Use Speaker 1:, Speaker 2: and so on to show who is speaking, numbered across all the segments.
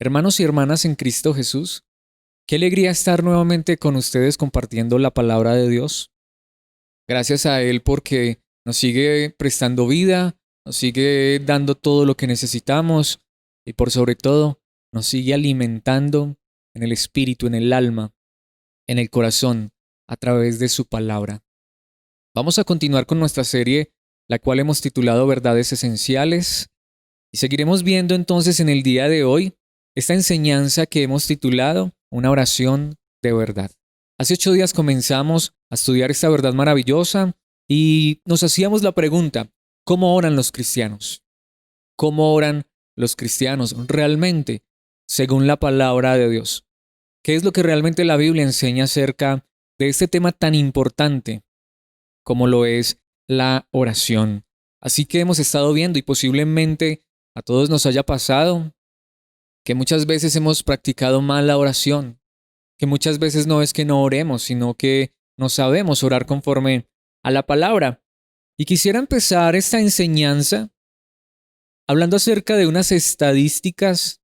Speaker 1: Hermanos y hermanas en Cristo Jesús, qué alegría estar nuevamente con ustedes compartiendo la palabra de Dios. Gracias a Él porque nos sigue prestando vida, nos sigue dando todo lo que necesitamos y por sobre todo nos sigue alimentando en el espíritu, en el alma, en el corazón, a través de su palabra. Vamos a continuar con nuestra serie, la cual hemos titulado Verdades Esenciales, y seguiremos viendo entonces en el día de hoy esta enseñanza que hemos titulado Una oración de verdad. Hace 8 días comenzamos a estudiar esta verdad maravillosa y nos hacíamos la pregunta, ¿cómo oran los cristianos? ¿Cómo oran los cristianos realmente, según la palabra de Dios? ¿Qué es lo que realmente la Biblia enseña acerca de este tema tan importante como lo es la oración? Así que hemos estado viendo y posiblemente a todos nos haya pasado que muchas veces hemos practicado mal la oración, que muchas veces no es que no oremos, sino que no sabemos orar conforme a la palabra. Y quisiera empezar esta enseñanza hablando acerca de unas estadísticas,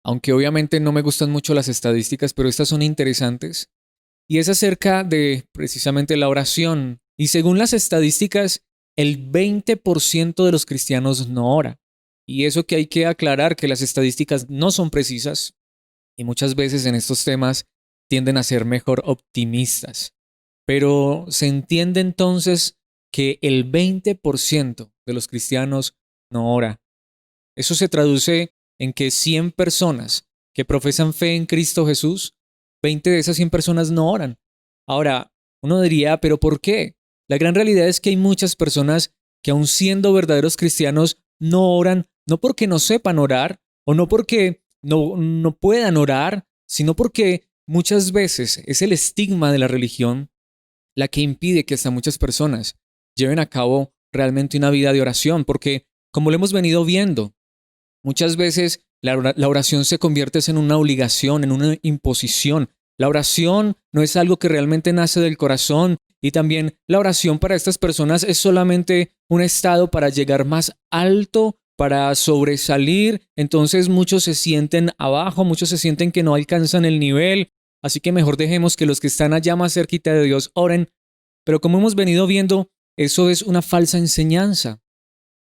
Speaker 1: aunque obviamente no me gustan mucho las estadísticas, pero estas son interesantes, y es acerca de precisamente la oración. Y según las estadísticas, el 20% de los cristianos no ora. Y eso que hay que aclarar, que las estadísticas no son precisas y muchas veces en estos temas tienden a ser mejor optimistas. Pero se entiende entonces que el 20% de los cristianos no ora. Eso se traduce en que 100 personas que profesan fe en Cristo Jesús, 20 de esas 100 personas no oran. Ahora, uno diría, ¿pero por qué? La gran realidad es que hay muchas personas que aun siendo verdaderos cristianos no oran, no porque no sepan orar o no porque no puedan orar, sino porque muchas veces es el estigma de la religión la que impide que hasta muchas personas lleven a cabo realmente una vida de oración, porque como lo hemos venido viendo, muchas veces la oración se convierte en una obligación, en una imposición. La oración no es algo que realmente nace del corazón y también la oración para estas personas es solamente un estado para llegar más alto, para sobresalir. Entonces muchos se sienten abajo, muchos se sienten que no alcanzan el nivel. Así que mejor dejemos que los que están allá más cerquita de Dios oren. Pero como hemos venido viendo, eso es una falsa enseñanza.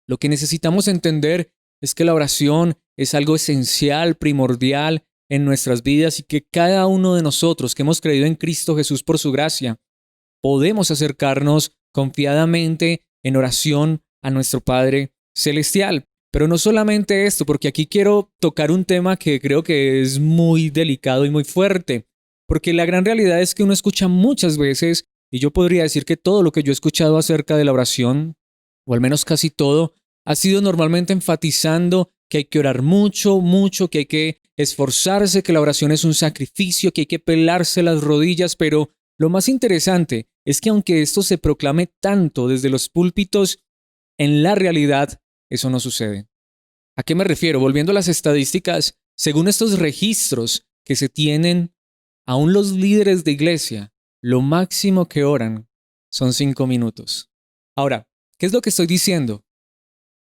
Speaker 1: Lo que necesitamos entender es que la oración es algo esencial, primordial en nuestras vidas y que cada uno de nosotros que hemos creído en Cristo Jesús por su gracia, podemos acercarnos confiadamente en oración a nuestro Padre Celestial. Pero no solamente esto, porque aquí quiero tocar un tema que creo que es muy delicado y muy fuerte, porque la gran realidad es que uno escucha muchas veces, y yo podría decir que todo lo que yo he escuchado acerca de la oración, o al menos casi todo, ha sido normalmente enfatizando que hay que orar mucho, mucho, que hay que esforzarse, que la oración es un sacrificio, que hay que pelarse las rodillas, pero lo más interesante es que aunque esto se proclame tanto desde los púlpitos, en la realidad eso no sucede. ¿A qué me refiero? Volviendo a las estadísticas, según estos registros que se tienen, aún los líderes de iglesia, lo máximo que oran son 5 minutos. Ahora, ¿qué es lo que estoy diciendo?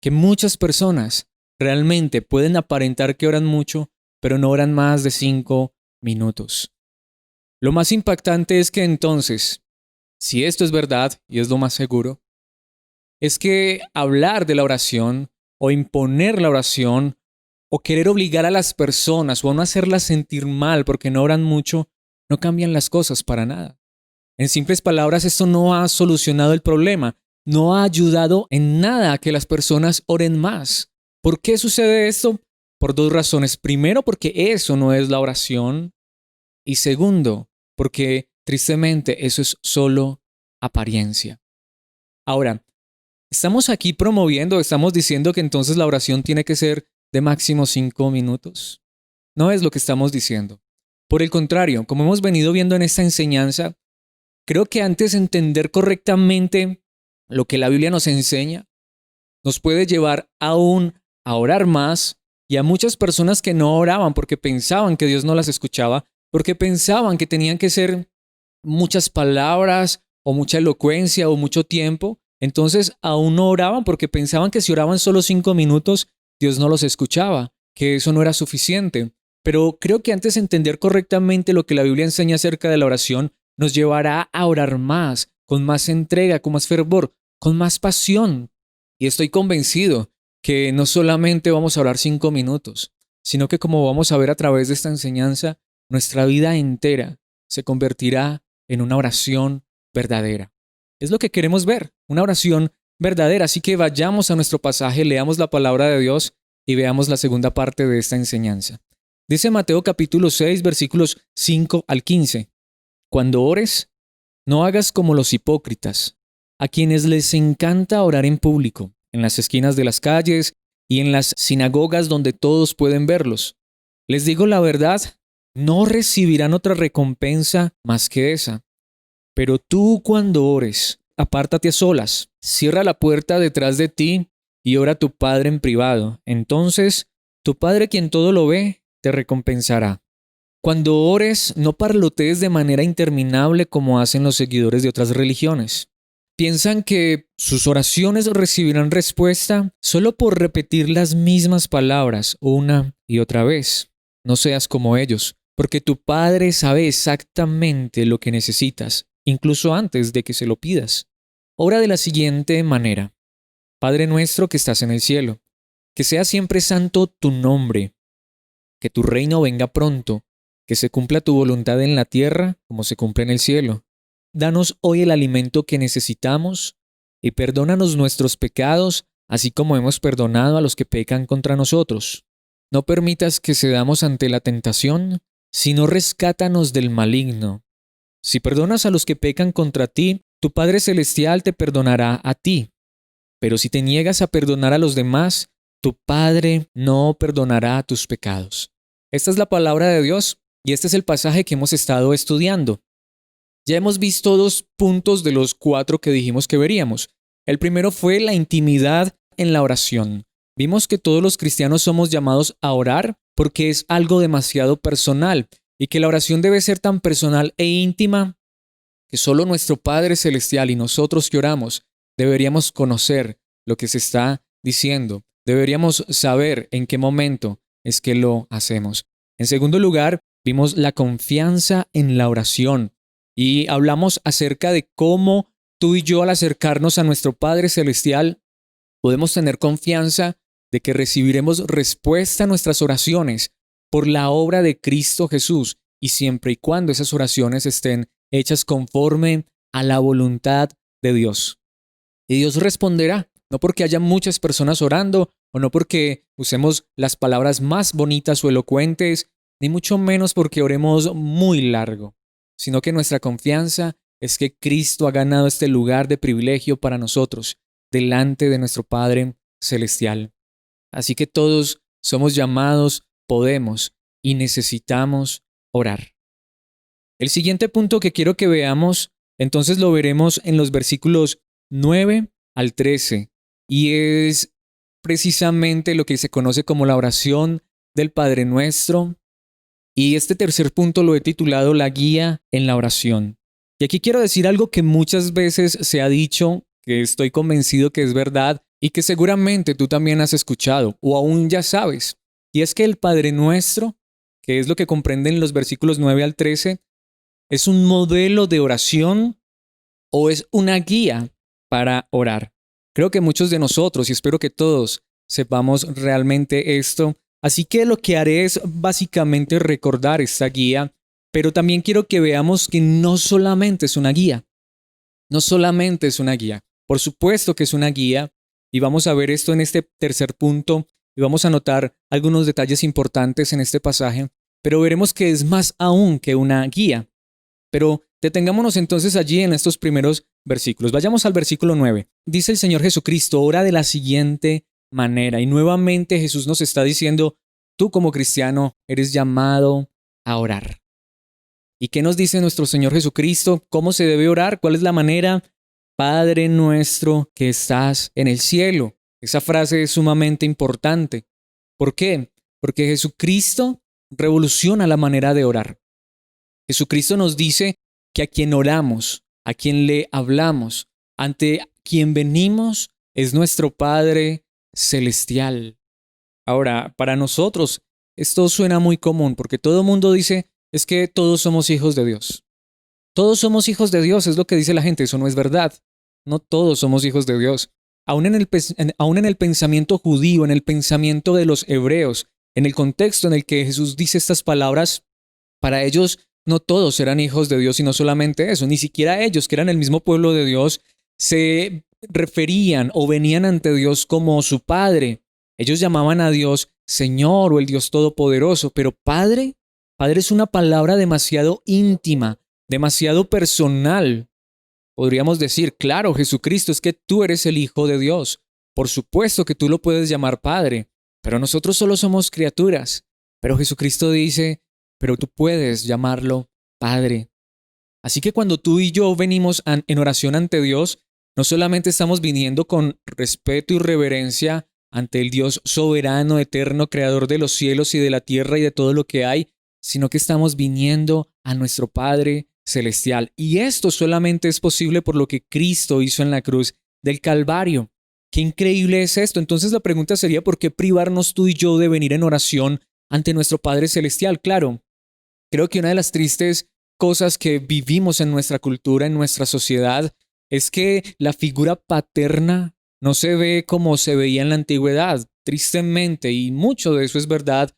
Speaker 1: Que muchas personas realmente pueden aparentar que oran mucho, pero no oran más de 5 minutos. Lo más impactante es que entonces, si esto es verdad, y es lo más seguro, es que hablar de la oración o imponer la oración o querer obligar a las personas o a no hacerlas sentir mal porque no oran mucho, no cambian las cosas para nada. En simples palabras, esto no ha solucionado el problema, no ha ayudado en nada a que las personas oren más. ¿Por qué sucede esto? Por 2 razones. Primero, porque eso no es la oración. Y segundo, porque tristemente eso es solo apariencia. Ahora, estamos aquí promoviendo, estamos diciendo que entonces la oración tiene que ser de máximo 5 minutos. No es lo que estamos diciendo. Por el contrario, como hemos venido viendo en esta enseñanza, creo que antes de entender correctamente lo que la Biblia nos enseña, nos puede llevar aún a orar más y a muchas personas que no oraban porque pensaban que Dios no las escuchaba, porque pensaban que tenían que ser muchas palabras o mucha elocuencia o mucho tiempo, entonces aún no oraban porque pensaban que si oraban solo 5 minutos, Dios no los escuchaba, que eso no era suficiente. Pero creo que antes de entender correctamente lo que la Biblia enseña acerca de la oración, nos llevará a orar más, con más entrega, con más fervor, con más pasión. Y estoy convencido que no solamente vamos a orar 5 minutos, sino que como vamos a ver a través de esta enseñanza, nuestra vida entera se convertirá en una oración verdadera. Es lo que queremos ver, una oración verdadera. Así que vayamos a nuestro pasaje, leamos la palabra de Dios y veamos la segunda parte de esta enseñanza. Dice Mateo capítulo 6, versículos 5 al 15. Cuando ores, no hagas como los hipócritas, a quienes les encanta orar en público, en las esquinas de las calles y en las sinagogas donde todos pueden verlos. Les digo la verdad, no recibirán otra recompensa más que esa. Pero tú cuando ores, apártate a solas, cierra la puerta detrás de ti y ora a tu Padre en privado. Entonces, tu Padre quien todo lo ve, te recompensará. Cuando ores, no parlotees de manera interminable como hacen los seguidores de otras religiones. Piensan que sus oraciones recibirán respuesta solo por repetir las mismas palabras una y otra vez. No seas como ellos, porque tu Padre sabe exactamente lo que necesitas, incluso antes de que se lo pidas. Ora de la siguiente manera: Padre nuestro que estás en el cielo, que sea siempre santo tu nombre, que tu reino venga pronto, que se cumpla tu voluntad en la tierra como se cumple en el cielo. Danos hoy el alimento que necesitamos y perdónanos nuestros pecados, así como hemos perdonado a los que pecan contra nosotros. No permitas que cedamos ante la tentación, sino rescátanos del maligno. Si perdonas a los que pecan contra ti, tu Padre Celestial te perdonará a ti. Pero si te niegas a perdonar a los demás, tu Padre no perdonará tus pecados. Esta es la palabra de Dios y este es el pasaje que hemos estado estudiando. Ya hemos visto 2 puntos de los 4 que dijimos que veríamos. El primero fue la intimidad en la oración. Vimos que todos los cristianos somos llamados a orar porque es algo demasiado personal y que la oración debe ser tan personal e íntima que solo nuestro Padre Celestial y nosotros que oramos deberíamos conocer lo que se está diciendo. Deberíamos saber en qué momento es que lo hacemos. En segundo lugar, vimos la confianza en la oración y hablamos acerca de cómo tú y yo al acercarnos a nuestro Padre Celestial podemos tener confianza de que recibiremos respuesta a nuestras oraciones por la obra de Cristo Jesús y siempre y cuando esas oraciones estén hechas conforme a la voluntad de Dios. Y Dios responderá, no porque haya muchas personas orando o no porque usemos las palabras más bonitas o elocuentes, ni mucho menos porque oremos muy largo, sino que nuestra confianza es que Cristo ha ganado este lugar de privilegio para nosotros delante de nuestro Padre Celestial. Así que todos somos llamados, podemos y necesitamos orar. El siguiente punto que quiero que veamos, entonces lo veremos en los versículos 9 al 13, y es precisamente lo que se conoce como la oración del Padre Nuestro, y este tercer punto lo he titulado La guía en la oración. Y aquí quiero decir algo que muchas veces se ha dicho, que estoy convencido que es verdad, y que seguramente tú también has escuchado, o aún ya sabes, y es que el Padre Nuestro, que es lo que comprenden los versículos 9 al 13, ¿es un modelo de oración o es una guía para orar? Creo que muchos de nosotros, y espero que todos, sepamos realmente esto. Así que lo que haré es básicamente recordar esta guía, pero también quiero que veamos que no solamente es una guía. No solamente es una guía. Por supuesto que es una guía, y vamos a ver esto en este tercer punto, y vamos a notar algunos detalles importantes en este pasaje, pero veremos que es más aún que una guía. Pero detengámonos entonces allí en estos primeros versículos. Vayamos al versículo 9. Dice el Señor Jesucristo, ora de la siguiente manera. Y nuevamente Jesús nos está diciendo, tú como cristiano eres llamado a orar. ¿Y qué nos dice nuestro Señor Jesucristo? ¿Cómo se debe orar? ¿Cuál es la manera? Padre nuestro que estás en el cielo. Esa frase es sumamente importante. ¿Por qué? Porque Jesucristo revoluciona la manera de orar. Jesucristo nos dice que a quien oramos, a quien le hablamos, ante quien venimos, es nuestro Padre Celestial. Ahora, para nosotros, esto suena muy común porque todo el mundo dice, es que todos somos hijos de Dios. Todos somos hijos de Dios, es lo que dice la gente, eso no es verdad. No todos somos hijos de Dios. Aún en el pensamiento judío, en el pensamiento de los hebreos, en el contexto en el que Jesús dice estas palabras, para ellos no todos eran hijos de Dios y no solamente eso, ni siquiera ellos, que eran el mismo pueblo de Dios, se referían o venían ante Dios como su Padre. Ellos llamaban a Dios Señor o el Dios Todopoderoso, pero Padre, Padre es una palabra demasiado íntima, demasiado personal. Podríamos decir, claro, Jesucristo, es que tú eres el Hijo de Dios. Por supuesto que tú lo puedes llamar Padre, pero nosotros solo somos criaturas. Pero Jesucristo dice, pero tú puedes llamarlo Padre. Así que cuando tú y yo venimos en oración ante Dios, no solamente estamos viniendo con respeto y reverencia ante el Dios soberano, eterno, creador de los cielos y de la tierra y de todo lo que hay, sino que estamos viniendo a nuestro Padre celestial. Y esto solamente es posible por lo que Cristo hizo en la cruz del Calvario. Qué increíble es esto. Entonces la pregunta sería, ¿por qué privarnos tú y yo de venir en oración ante nuestro Padre celestial? Claro, creo que una de las tristes cosas que vivimos en nuestra cultura, en nuestra sociedad, es que la figura paterna no se ve como se veía en la antigüedad, tristemente, y mucho de eso es verdad.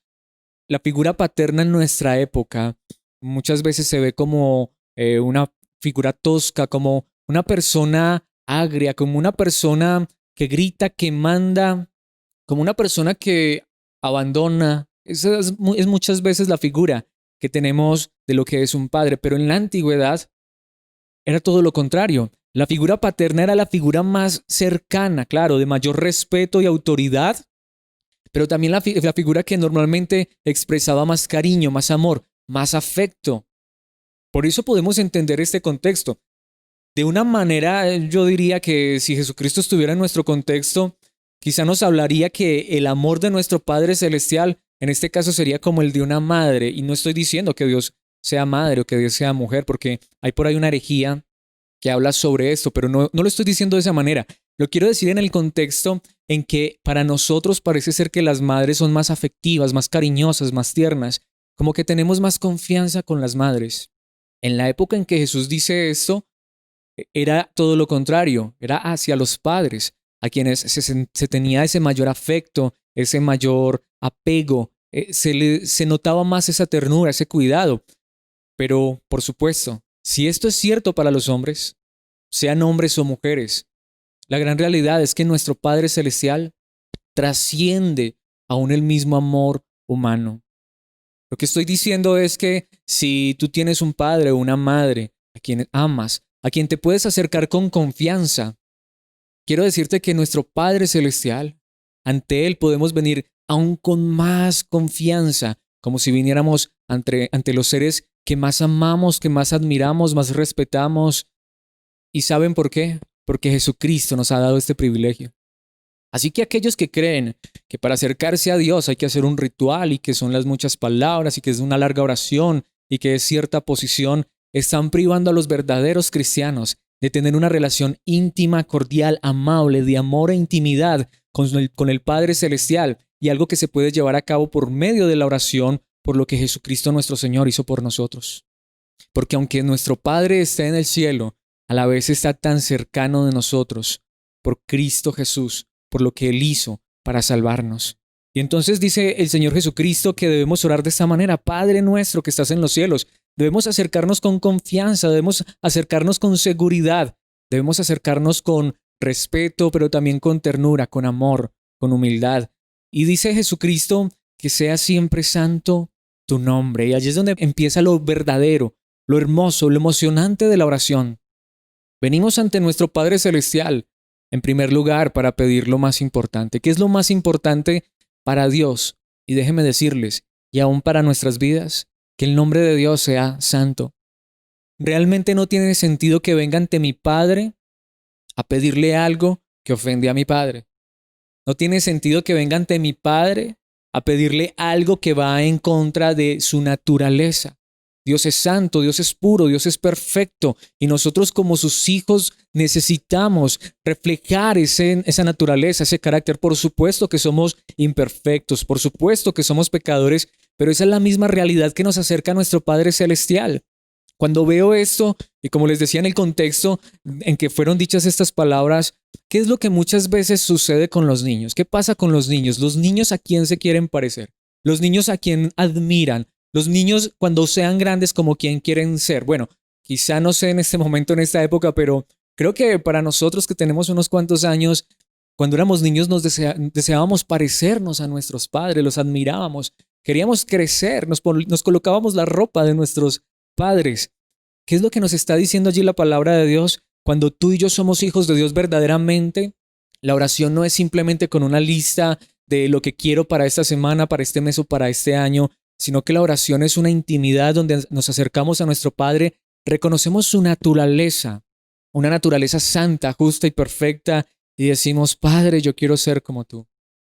Speaker 1: La figura paterna en nuestra época muchas veces se ve como una figura tosca, como una persona agria, como una persona que grita, que manda, como una persona que abandona. Esa es muchas veces la figura que tenemos de lo que es un padre, pero en la antigüedad era todo lo contrario. La figura paterna era la figura más cercana, claro, de mayor respeto y autoridad, pero también la figura que normalmente expresaba más cariño, más amor, más afecto. Por eso podemos entender este contexto. De una manera, yo diría que si Jesucristo estuviera en nuestro contexto, quizá nos hablaría que el amor de nuestro Padre Celestial, en este caso, sería como el de una madre. Y no estoy diciendo que Dios sea madre o que Dios sea mujer, porque hay por ahí una herejía que habla sobre esto, pero no lo estoy diciendo de esa manera. Lo quiero decir en el contexto en que para nosotros parece ser que las madres son más afectivas, más cariñosas, más tiernas, como que tenemos más confianza con las madres. En la época en que Jesús dice esto, era todo lo contrario, era hacia los padres, a quienes se tenía ese mayor afecto, ese mayor apego, se notaba más esa ternura, ese cuidado. Pero, por supuesto, si esto es cierto para los hombres, sean hombres o mujeres, la gran realidad es que nuestro Padre Celestial trasciende aún el mismo amor humano. Lo que estoy diciendo es que si tú tienes un padre o una madre a quien amas, a quien te puedes acercar con confianza, quiero decirte que nuestro Padre Celestial, ante Él podemos venir aún con más confianza, como si viniéramos ante los seres que más amamos, que más admiramos, más respetamos. ¿Y saben por qué? Porque Jesucristo nos ha dado este privilegio. Así que aquellos que creen que para acercarse a Dios hay que hacer un ritual y que son las muchas palabras y que es una larga oración y que es cierta posición, están privando a los verdaderos cristianos de tener una relación íntima, cordial, amable, de amor e intimidad con el Padre Celestial y algo que se puede llevar a cabo por medio de la oración, por lo que Jesucristo nuestro Señor hizo por nosotros. Porque aunque nuestro Padre esté en el cielo, a la vez está tan cercano de nosotros por Cristo Jesús, por lo que Él hizo para salvarnos. Y entonces dice el Señor Jesucristo que debemos orar de esta manera: Padre nuestro que estás en los cielos. Debemos acercarnos con confianza, debemos acercarnos con seguridad, debemos acercarnos con respeto, pero también con ternura, con amor, con humildad. Y dice Jesucristo que sea siempre santo tu nombre. Y allí es donde empieza lo verdadero, lo hermoso, lo emocionante de la oración. Venimos ante nuestro Padre Celestial, en primer lugar, para pedir lo más importante. ¿Qué es lo más importante para Dios? Y déjenme decirles, y aún para nuestras vidas, que el nombre de Dios sea santo. Realmente no tiene sentido que venga ante mi Padre a pedirle algo que ofende a mi Padre. No tiene sentido que venga ante mi Padre a pedirle algo que va en contra de su naturaleza. Dios es santo, Dios es puro, Dios es perfecto y nosotros como sus hijos necesitamos reflejar esa naturaleza, ese carácter. Por supuesto que somos imperfectos, por supuesto que somos pecadores, pero esa es la misma realidad que nos acerca a nuestro Padre Celestial. Cuando veo esto, y como les decía en el contexto en que fueron dichas estas palabras, ¿qué es lo que muchas veces sucede con los niños? ¿Qué pasa con los niños? Los niños, ¿a quién se quieren parecer? Los niños, ¿a quién admiran? Los niños, cuando sean grandes, ¿como quién quieren ser? Bueno, quizá no sé en este momento, en esta época, pero creo que para nosotros que tenemos unos cuantos años, cuando éramos niños deseábamos parecernos a nuestros padres, los admirábamos, queríamos crecer, nos colocábamos la ropa de nuestros padres. ¿Qué es lo que nos está diciendo allí la palabra de Dios? Cuando tú y yo somos hijos de Dios verdaderamente, la oración no es simplemente con una lista de lo que quiero para esta semana, para este mes o para este año, sino que la oración es una intimidad donde nos acercamos a nuestro Padre, reconocemos su naturaleza, una naturaleza santa, justa y perfecta, y decimos, Padre, yo quiero ser como tú.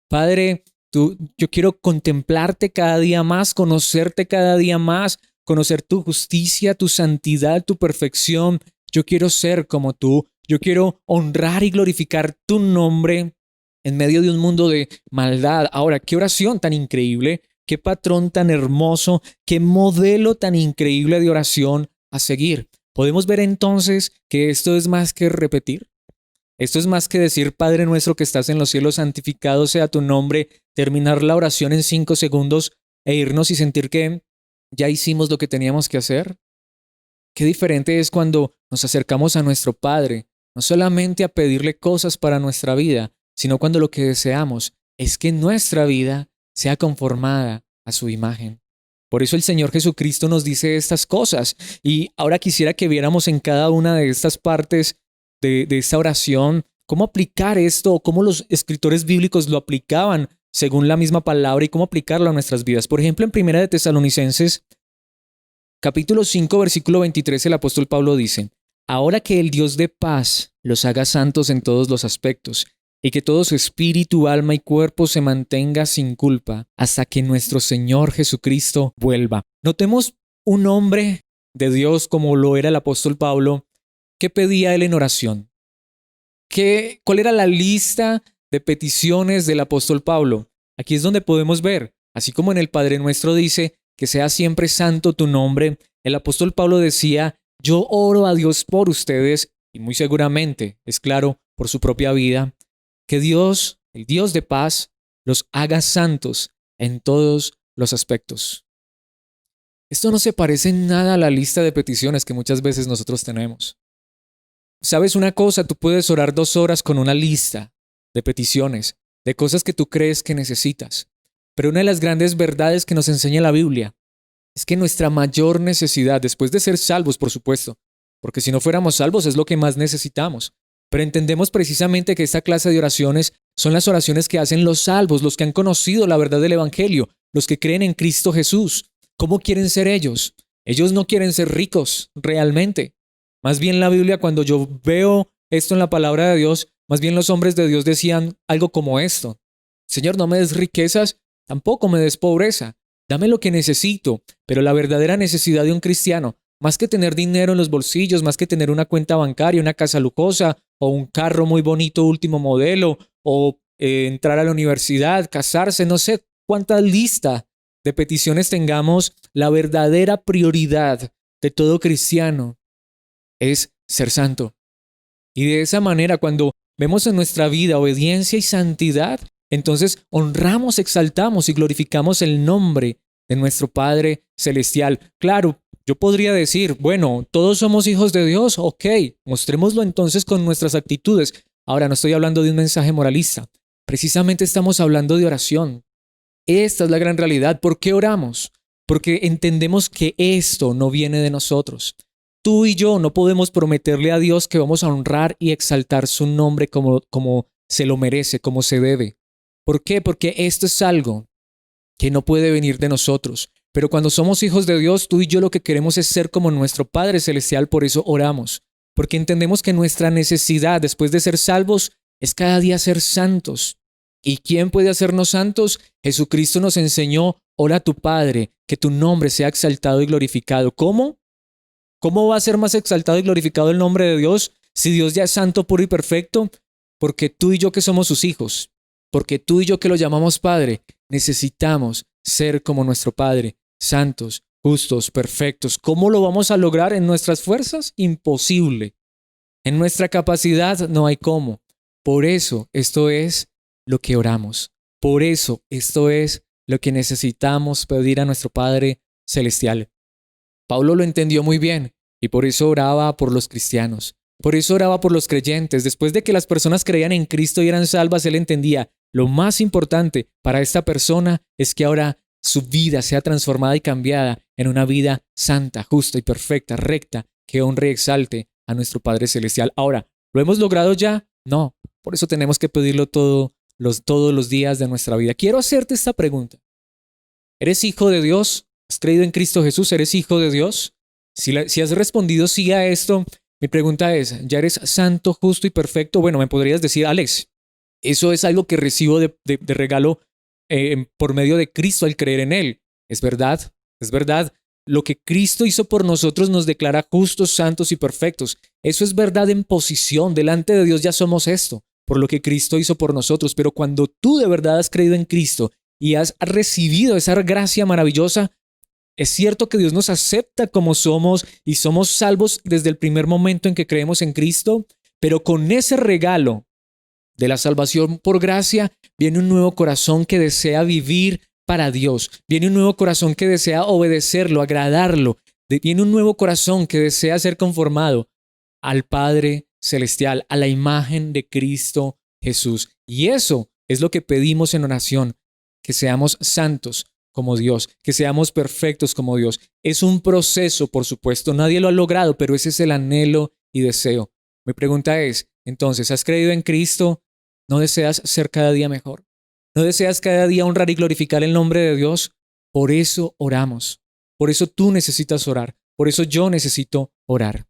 Speaker 1: Padre, yo quiero contemplarte cada día más, conocerte cada día más, conocer tu justicia, tu santidad, tu perfección. Yo quiero ser como tú. Yo quiero honrar y glorificar tu nombre en medio de un mundo de maldad. Ahora, qué oración tan increíble, qué patrón tan hermoso, qué modelo tan increíble de oración a seguir. Podemos ver entonces que esto es más que repetir. Esto es más que decir, Padre nuestro que estás en los cielos, santificado sea tu nombre, terminar la oración en 5 segundos e irnos y sentir que ya hicimos lo que teníamos que hacer. Qué diferente es cuando nos acercamos a nuestro Padre, no solamente a pedirle cosas para nuestra vida, sino cuando lo que deseamos es que nuestra vida sea conformada a su imagen. Por eso el Señor Jesucristo nos dice estas cosas. Y ahora quisiera que viéramos en cada una de estas partes de esta oración cómo aplicar esto, cómo los escritores bíblicos lo aplicaban según la misma palabra y cómo aplicarlo a nuestras vidas. Por ejemplo, en Primera de Tesalonicenses, capítulo 5, versículo 23, el apóstol Pablo dice, ahora que el Dios de paz los haga santos en todos los aspectos, y que todo su espíritu, alma y cuerpo se mantenga sin culpa hasta que nuestro Señor Jesucristo vuelva. Notemos un hombre de Dios como lo era el apóstol Pablo. ¿Qué pedía él en oración? ¿Cuál era la lista de peticiones del apóstol Pablo? Aquí es donde podemos ver, así como en el Padre Nuestro dice, que sea siempre santo tu nombre, el apóstol Pablo decía, yo oro a Dios por ustedes, y muy seguramente, es claro, por su propia vida, que Dios, el Dios de paz, los haga santos en todos los aspectos. Esto no se parece en nada a la lista de peticiones que muchas veces nosotros tenemos. ¿Sabes una cosa? Tú puedes orar 2 horas con una lista de peticiones, de cosas que tú crees que necesitas. Pero una de las grandes verdades que nos enseña la Biblia es que nuestra mayor necesidad, después de ser salvos, por supuesto, porque si no fuéramos salvos es lo que más necesitamos, pero entendemos precisamente que esta clase de oraciones son las oraciones que hacen los salvos, los que han conocido la verdad del Evangelio, los que creen en Cristo Jesús. ¿Cómo quieren ser ellos? Ellos no quieren ser ricos realmente. Más bien la Biblia, cuando yo veo esto en la palabra de Dios, más bien los hombres de Dios decían algo como esto. Señor, no me des riquezas, tampoco me des pobreza. Dame lo que necesito, pero la verdadera necesidad de un cristiano, más que tener dinero en los bolsillos, más que tener una cuenta bancaria, una casa lujosa o un carro muy bonito, último modelo, o entrar a la universidad, casarse, no sé cuánta lista de peticiones tengamos, la verdadera prioridad de todo cristiano es ser santo. Y de esa manera, cuando vemos en nuestra vida obediencia y santidad, entonces honramos, exaltamos y glorificamos el nombre de nuestro Padre Celestial. Claro, yo podría decir, bueno, todos somos hijos de Dios, ok, mostrémoslo entonces con nuestras actitudes. Ahora, no estoy hablando de un mensaje moralista, precisamente estamos hablando de oración. Esta es la gran realidad. ¿Por qué oramos? Porque entendemos que esto no viene de nosotros. Tú y yo no podemos prometerle a Dios que vamos a honrar y exaltar su nombre como se lo merece, como se debe. ¿Por qué? Porque esto es algo que no puede venir de nosotros. Pero cuando somos hijos de Dios, tú y yo lo que queremos es ser como nuestro Padre Celestial, por eso oramos. Porque entendemos que nuestra necesidad después de ser salvos es cada día ser santos. ¿Y quién puede hacernos santos? Jesucristo nos enseñó, ora a tu Padre, que tu nombre sea exaltado y glorificado. ¿Cómo? ¿Cómo va a ser más exaltado y glorificado el nombre de Dios si Dios ya es santo, puro y perfecto? Porque tú y yo que somos sus hijos, porque tú y yo que lo llamamos Padre, necesitamos ser como nuestro Padre, santos, justos, perfectos. ¿Cómo lo vamos a lograr en nuestras fuerzas? Imposible. En nuestra capacidad no hay cómo. Por eso esto es lo que oramos. Por eso esto es lo que necesitamos pedir a nuestro Padre Celestial. Pablo lo entendió muy bien y por eso oraba por los cristianos. Por eso oraba por los creyentes. Después de que las personas creían en Cristo y eran salvas, él entendía, lo más importante para esta persona es que ahora su vida sea transformada y cambiada en una vida santa, justa y perfecta, recta, que honre y exalte a nuestro Padre Celestial. Ahora, ¿lo hemos logrado ya? No. Por eso tenemos que pedirlo todos los días de nuestra vida. Quiero hacerte esta pregunta. ¿Eres hijo de Dios? ¿Has creído en Cristo Jesús? ¿Eres hijo de Dios? Si has respondido sí a esto, mi pregunta es, ¿ya eres santo, justo y perfecto? Bueno, me podrías decir, Alex, eso es algo que recibo de regalo por medio de Cristo al creer en Él. Es verdad, es verdad. Lo que Cristo hizo por nosotros nos declara justos, santos y perfectos. Eso es verdad en posición. Delante de Dios ya somos esto, por lo que Cristo hizo por nosotros. Pero cuando tú de verdad has creído en Cristo y has recibido esa gracia maravillosa, es cierto que Dios nos acepta como somos y somos salvos desde el primer momento en que creemos en Cristo, pero con ese regalo de la salvación por gracia viene un nuevo corazón que desea vivir para Dios. Viene un nuevo corazón que desea obedecerlo, agradarlo. Viene un nuevo corazón que desea ser conformado al Padre Celestial, a la imagen de Cristo Jesús. Y eso es lo que pedimos en oración, que seamos santos como Dios, que seamos perfectos como Dios. Es un proceso, por supuesto, nadie lo ha logrado, pero ese es el anhelo y deseo. Mi pregunta es, entonces, ¿has creído en Cristo? ¿No deseas ser cada día mejor? ¿No deseas cada día honrar y glorificar el nombre de Dios? Por eso oramos. Por eso tú necesitas orar. Por eso yo necesito orar.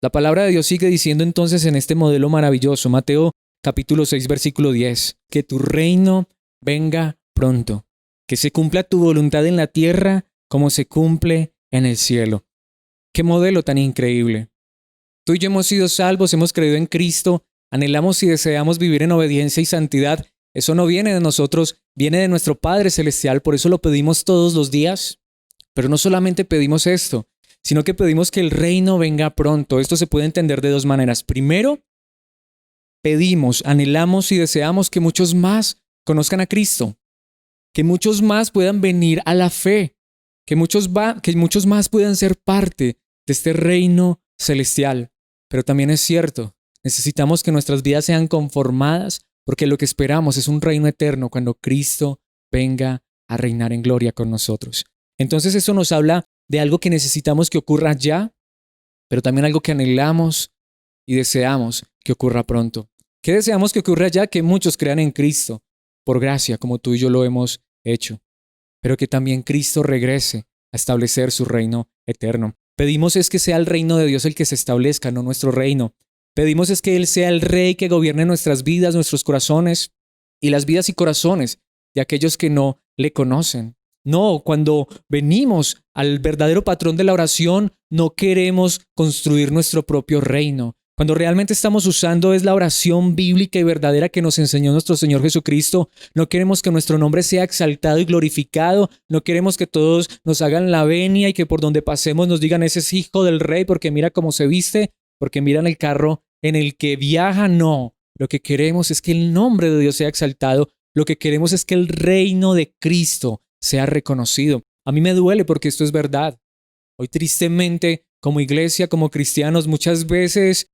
Speaker 1: La palabra de Dios sigue diciendo entonces en este modelo maravilloso, Mateo capítulo 6, versículo 10, que tu reino venga pronto, que se cumpla tu voluntad en la tierra como se cumple en el cielo. ¡Qué modelo tan increíble! Tú y yo hemos sido salvos, hemos creído en Cristo, anhelamos y deseamos vivir en obediencia y santidad. Eso no viene de nosotros, viene de nuestro Padre Celestial, por eso lo pedimos todos los días. Pero no solamente pedimos esto, sino que pedimos que el reino venga pronto. Esto se puede entender de dos maneras. Primero, pedimos, anhelamos y deseamos que muchos más conozcan a Cristo, que muchos más puedan venir a la fe, que muchos más puedan ser parte de este reino celestial. Pero también es cierto, necesitamos que nuestras vidas sean conformadas porque lo que esperamos es un reino eterno cuando Cristo venga a reinar en gloria con nosotros. Entonces eso nos habla de algo que necesitamos que ocurra ya, pero también algo que anhelamos y deseamos que ocurra pronto. ¿Qué deseamos que ocurra ya? Que muchos crean en Cristo, por gracia, como tú y yo lo hemos hecho, pero que también Cristo regrese a establecer su reino eterno. Pedimos es que sea el reino de Dios el que se establezca, no nuestro reino. Pedimos es que Él sea el Rey que gobierne nuestras vidas, nuestros corazones y las vidas y corazones de aquellos que no le conocen. No, cuando venimos al verdadero patrón de la oración, no queremos construir nuestro propio reino. Cuando realmente estamos usando es la oración bíblica y verdadera que nos enseñó nuestro Señor Jesucristo. No queremos que nuestro nombre sea exaltado y glorificado. No queremos que todos nos hagan la venia y que por donde pasemos nos digan ese es hijo del rey porque mira cómo se viste, porque miran el carro en el que viaja. No, lo que queremos es que el nombre de Dios sea exaltado. Lo que queremos es que el reino de Cristo sea reconocido. A mí me duele porque esto es verdad. Hoy tristemente, como iglesia, como cristianos, muchas veces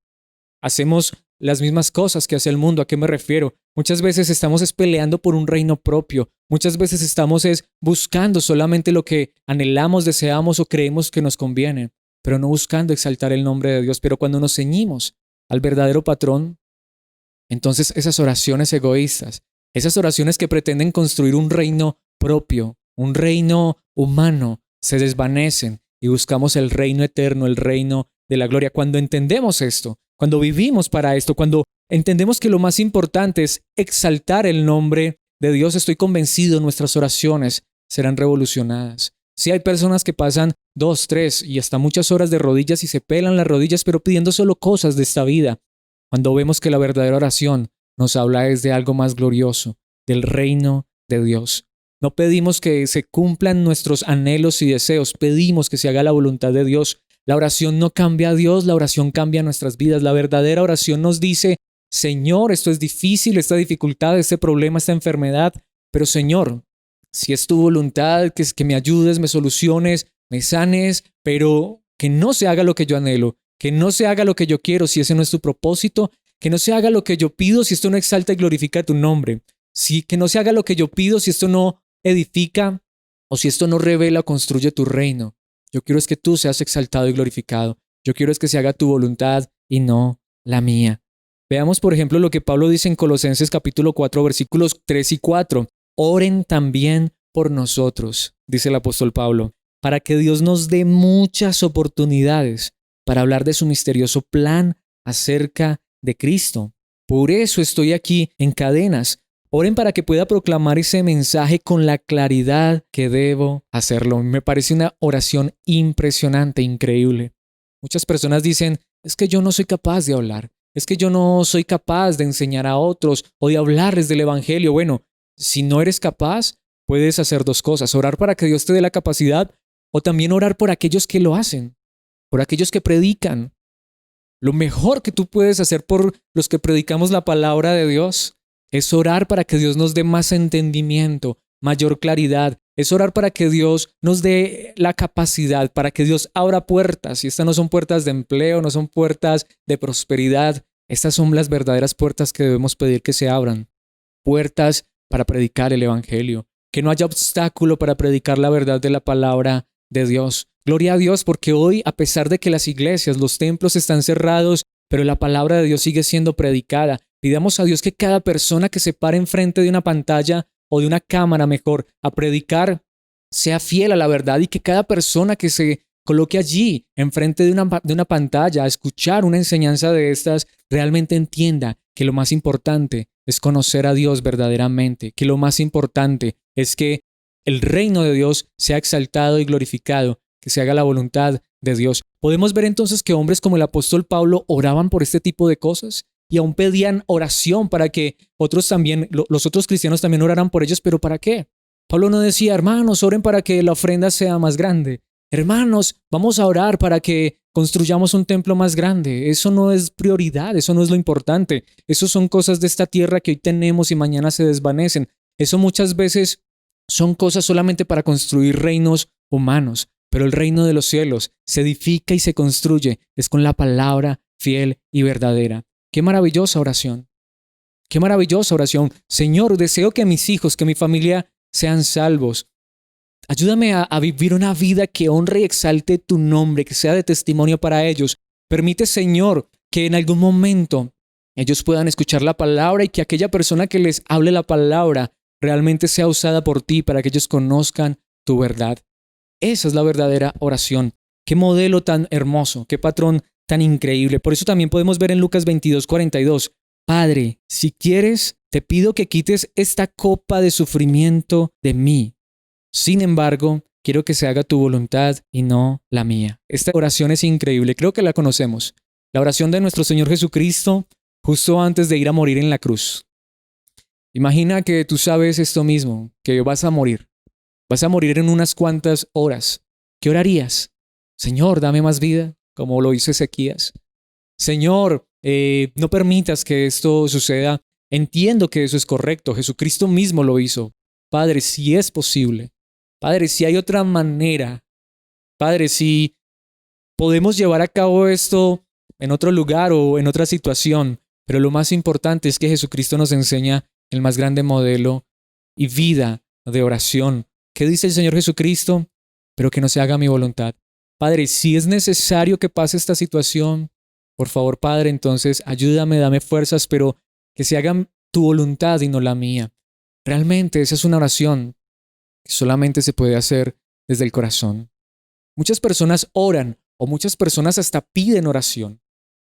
Speaker 1: hacemos las mismas cosas que hace el mundo. ¿A qué me refiero? Muchas veces estamos peleando por un reino propio. Muchas veces estamos buscando solamente lo que anhelamos, deseamos o creemos que nos conviene, pero no buscando exaltar el nombre de Dios. Pero cuando nos ceñimos al verdadero patrón, entonces esas oraciones egoístas, esas oraciones que pretenden construir un reino propio, un reino humano, se desvanecen y buscamos el reino eterno, el reino de la gloria. Cuando entendemos esto, cuando vivimos para esto, cuando entendemos que lo más importante es exaltar el nombre de Dios. Estoy convencido, nuestras oraciones serán revolucionadas. Sí, hay personas que pasan 2, 3 y hasta muchas horas de rodillas y se pelan las rodillas, pero pidiendo solo cosas de esta vida. Cuando vemos que la verdadera oración nos habla es de algo más glorioso, del reino de Dios. No pedimos que se cumplan nuestros anhelos y deseos, pedimos que se haga la voluntad de Dios. La oración no cambia a Dios, la oración cambia nuestras vidas. La verdadera oración nos dice: Señor, esto es difícil, esta dificultad, este problema, esta enfermedad, pero Señor, si es tu voluntad, que me ayudes, me soluciones, me sanes, pero que no se haga lo que yo anhelo, que no se haga lo que yo quiero si ese no es tu propósito, que no se haga lo que yo pido si esto no exalta y glorifica tu nombre, sí, que no se haga lo que yo pido si esto no edifica o si esto no revela o construye tu reino. Yo quiero es que tú seas exaltado y glorificado. Yo quiero es que se haga tu voluntad y no la mía. Veamos, por ejemplo, lo que Pablo dice en Colosenses capítulo 4, versículos 3 y 4. Oren también por nosotros, dice el apóstol Pablo, para que Dios nos dé muchas oportunidades para hablar de su misterioso plan acerca de Cristo. Por eso estoy aquí en cadenas. Oren para que pueda proclamar ese mensaje con la claridad que debo hacerlo. Me parece una oración impresionante, increíble. Muchas personas dicen: es que yo no soy capaz de hablar, es que yo no soy capaz de enseñar a otros o de hablarles del evangelio. Bueno, si no eres capaz, puedes hacer 2 cosas: orar para que Dios te dé la capacidad, o también orar por aquellos que lo hacen, por aquellos que predican. Lo mejor que tú puedes hacer por los que predicamos la palabra de Dios es orar para que Dios nos dé más entendimiento, mayor claridad. Es orar para que Dios nos dé la capacidad, para que Dios abra puertas. Y estas no son puertas de empleo, no son puertas de prosperidad. Estas son las verdaderas puertas que debemos pedir que se abran. Puertas para predicar el evangelio. Que no haya obstáculo para predicar la verdad de la palabra de Dios. Gloria a Dios, porque hoy, a pesar de que las iglesias, los templos están cerrados, pero la palabra de Dios sigue siendo predicada. Pidamos a Dios que cada persona que se pare enfrente de una pantalla o de una cámara, mejor, a predicar, sea fiel a la verdad, y que cada persona que se coloque allí enfrente de una pantalla a escuchar una enseñanza de estas realmente entienda que lo más importante es conocer a Dios verdaderamente, que lo más importante es que el reino de Dios sea exaltado y glorificado, que se haga la voluntad de Dios. Podemos ver entonces que hombres como el apóstol Pablo oraban por este tipo de cosas y aún pedían oración para que otros también, los otros cristianos también oraran por ellos, pero ¿para qué? Pablo no decía: hermanos, oren para que la ofrenda sea más grande. Hermanos, vamos a orar para que construyamos un templo más grande. Eso no es prioridad, eso no es lo importante. Eso son cosas de esta tierra que hoy tenemos y mañana se desvanecen. Eso muchas veces son cosas solamente para construir reinos humanos, pero el reino de los cielos se edifica y se construye es con la palabra fiel y verdadera. ¡Qué maravillosa oración! ¡Qué maravillosa oración! Señor, deseo que mis hijos, que mi familia sean salvos. Ayúdame a vivir una vida que honre y exalte tu nombre, que sea de testimonio para ellos. Permite, Señor, que en algún momento ellos puedan escuchar la palabra y que aquella persona que les hable la palabra realmente sea usada por ti para que ellos conozcan tu verdad. Esa es la verdadera oración. Qué modelo tan hermoso, qué patrón tan increíble. Por eso también podemos ver en Lucas 22:42, Padre, si quieres, te pido que quites esta copa de sufrimiento de mí. Sin embargo, quiero que se haga tu voluntad y no la mía. Esta oración es increíble, creo que la conocemos. La oración de nuestro Señor Jesucristo justo antes de ir a morir en la cruz. Imagina que tú sabes esto mismo, que vas a morir. Vas a morir en unas cuantas horas. ¿Qué orarías? Señor, dame más vida, como lo hizo Ezequías. Señor, no permitas que esto suceda. Entiendo que eso es correcto. Jesucristo mismo lo hizo. Padre, si es posible. Padre, si hay otra manera. Padre, si podemos llevar a cabo esto en otro lugar o en otra situación. Pero lo más importante es que Jesucristo nos enseña el más grande modelo y vida de oración. ¿Qué dice el Señor Jesucristo? Pero que no se haga mi voluntad. Padre, si es necesario que pase esta situación, por favor, Padre, entonces ayúdame, dame fuerzas, pero que se haga tu voluntad y no la mía. Realmente esa es una oración que solamente se puede hacer desde el corazón. Muchas personas oran o muchas personas hasta piden oración.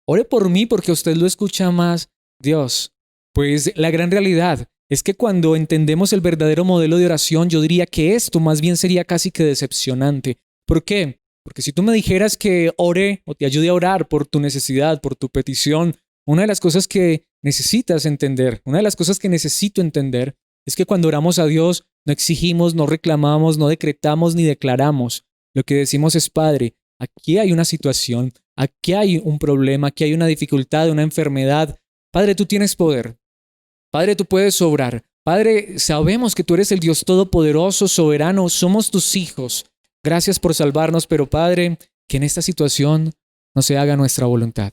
Speaker 1: Ore por mí porque usted lo escucha más Dios. Pues la gran realidad es que cuando entendemos el verdadero modelo de oración, yo diría que esto más bien sería casi que decepcionante. ¿Por qué? Porque si tú me dijeras que ore o te ayude a orar por tu necesidad, por tu petición, una de las cosas que necesitas entender, una de las cosas que necesito entender es que cuando oramos a Dios no exigimos, no reclamamos, no decretamos ni declaramos. Lo que decimos es, Padre, aquí hay una situación, aquí hay un problema, aquí hay una dificultad, una enfermedad. Padre, tú tienes poder. Padre, tú puedes obrar. Padre, sabemos que tú eres el Dios todopoderoso, soberano, somos tus hijos. Gracias por salvarnos, pero Padre, que en esta situación no se haga nuestra voluntad.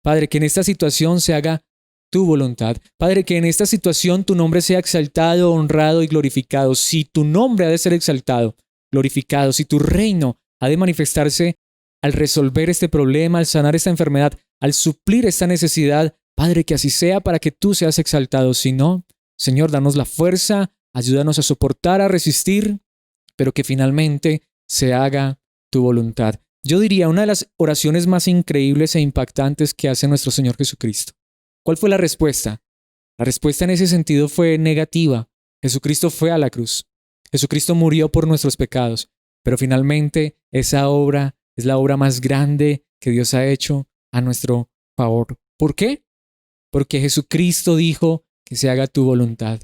Speaker 1: Padre, que en esta situación se haga tu voluntad. Padre, que en esta situación tu nombre sea exaltado, honrado y glorificado. Si tu nombre ha de ser exaltado, glorificado, si tu reino ha de manifestarse al resolver este problema, al sanar esta enfermedad, al suplir esta necesidad, Padre, que así sea para que tú seas exaltado. Si no, Señor, danos la fuerza, ayúdanos a soportar, a resistir, pero que finalmente se haga tu voluntad. Yo diría una de las oraciones más increíbles e impactantes que hace nuestro Señor Jesucristo. ¿Cuál fue la respuesta? La respuesta en ese sentido fue negativa. Jesucristo fue a la cruz. Jesucristo murió por nuestros pecados, pero finalmente esa obra es la obra más grande que Dios ha hecho a nuestro favor. ¿Por qué? Porque Jesucristo dijo que se haga tu voluntad.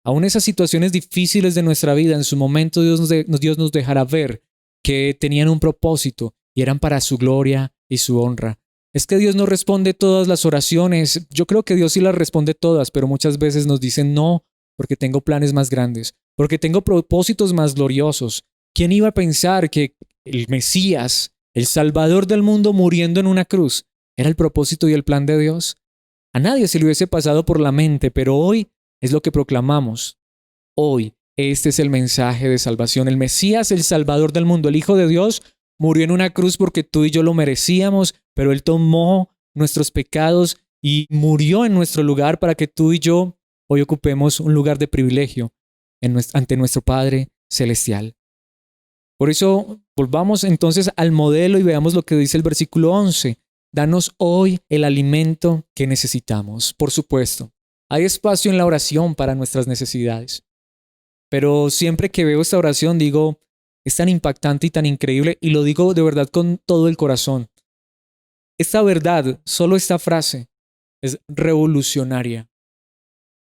Speaker 1: Aún esas situaciones difíciles de nuestra vida, en su momento Dios nos dejará ver que tenían un propósito y eran para su gloria y su honra. Es que Dios no responde todas las oraciones. Yo creo que Dios sí las responde todas, pero muchas veces nos dicen no, porque tengo planes más grandes, porque tengo propósitos más gloriosos. ¿Quién iba a pensar que el Mesías, el Salvador del mundo muriendo en una cruz, era el propósito y el plan de Dios? A nadie se le hubiese pasado por la mente, pero hoy es lo que proclamamos. Hoy este es el mensaje de salvación. El Mesías, el Salvador del mundo, el Hijo de Dios, murió en una cruz porque tú y yo lo merecíamos, pero Él tomó nuestros pecados y murió en nuestro lugar para que tú y yo hoy ocupemos un lugar de privilegio ante nuestro Padre Celestial. Por eso, volvamos entonces al modelo y veamos lo que dice el versículo 11. Danos hoy el alimento que necesitamos. Por supuesto, hay espacio en la oración para nuestras necesidades. Pero siempre que veo esta oración digo, es tan impactante y tan increíble, y lo digo de verdad con todo el corazón. Esta verdad, solo esta frase, es revolucionaria.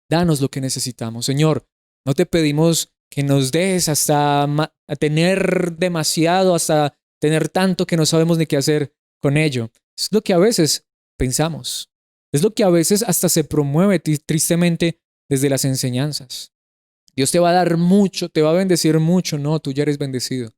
Speaker 1: Danos lo que necesitamos. Señor, no te pedimos que nos des hasta tener demasiado, hasta tener tanto que no sabemos ni qué hacer con ello. Es lo que a veces pensamos. Es lo que a veces hasta se promueve tristemente desde las enseñanzas. Dios te va a dar mucho, te va a bendecir mucho. No, tú ya eres bendecido.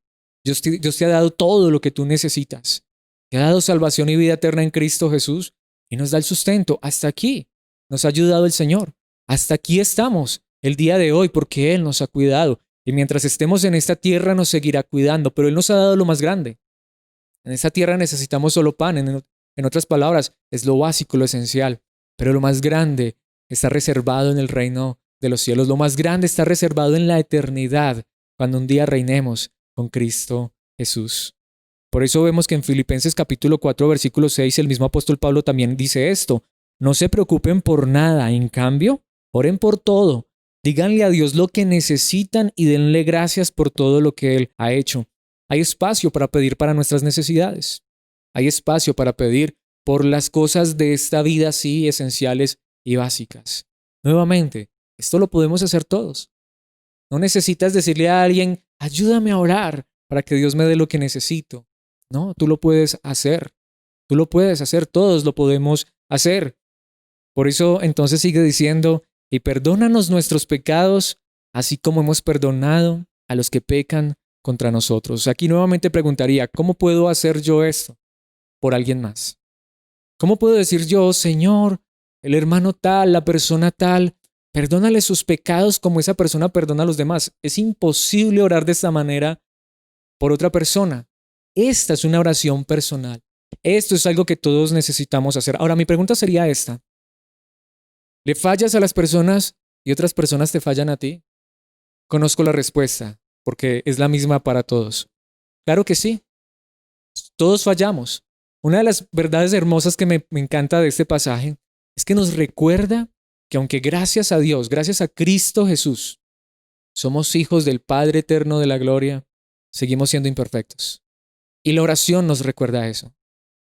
Speaker 1: Dios te ha dado todo lo que tú necesitas. Te ha dado salvación y vida eterna en Cristo Jesús y nos da el sustento. Hasta aquí nos ha ayudado el Señor. Hasta aquí estamos el día de hoy porque Él nos ha cuidado. Y mientras estemos en esta tierra nos seguirá cuidando, pero Él nos ha dado lo más grande. En esta tierra necesitamos solo pan. En otras palabras, es lo básico, lo esencial. Pero lo más grande está reservado en el reino de los cielos. Lo más grande está reservado en la eternidad, cuando un día reinemos con Cristo Jesús. Por eso vemos que en Filipenses capítulo 4, versículo 6, el mismo apóstol Pablo también dice esto. No se preocupen por nada, en cambio, oren por todo. Díganle a Dios lo que necesitan y denle gracias por todo lo que Él ha hecho. Hay espacio para pedir para nuestras necesidades. Hay espacio para pedir por las cosas de esta vida, sí, esenciales y básicas. Nuevamente, esto lo podemos hacer todos. No necesitas decirle a alguien, ayúdame a orar para que Dios me dé lo que necesito. No, tú lo puedes hacer. Tú lo puedes hacer, todos lo podemos hacer. Por eso entonces sigue diciendo, y perdónanos nuestros pecados, así como hemos perdonado a los que pecan contra nosotros. Aquí nuevamente preguntaría, ¿cómo puedo hacer yo esto por alguien más? ¿Cómo puedo decir yo, Señor, el hermano tal, la persona tal, perdónale sus pecados como esa persona perdona a los demás? Es imposible orar de esta manera por otra persona. Esta es una oración personal. Esto es algo que todos necesitamos hacer. Ahora, mi pregunta sería esta. ¿Le fallas a las personas y otras personas te fallan a ti? Conozco la respuesta, porque es la misma para todos. Claro que sí. Todos fallamos. Una de las verdades hermosas que me encanta de este pasaje Es que nos recuerda que aunque gracias a Dios, gracias a Cristo Jesús, somos hijos del Padre eterno de la gloria, seguimos siendo imperfectos. Y la oración nos recuerda eso.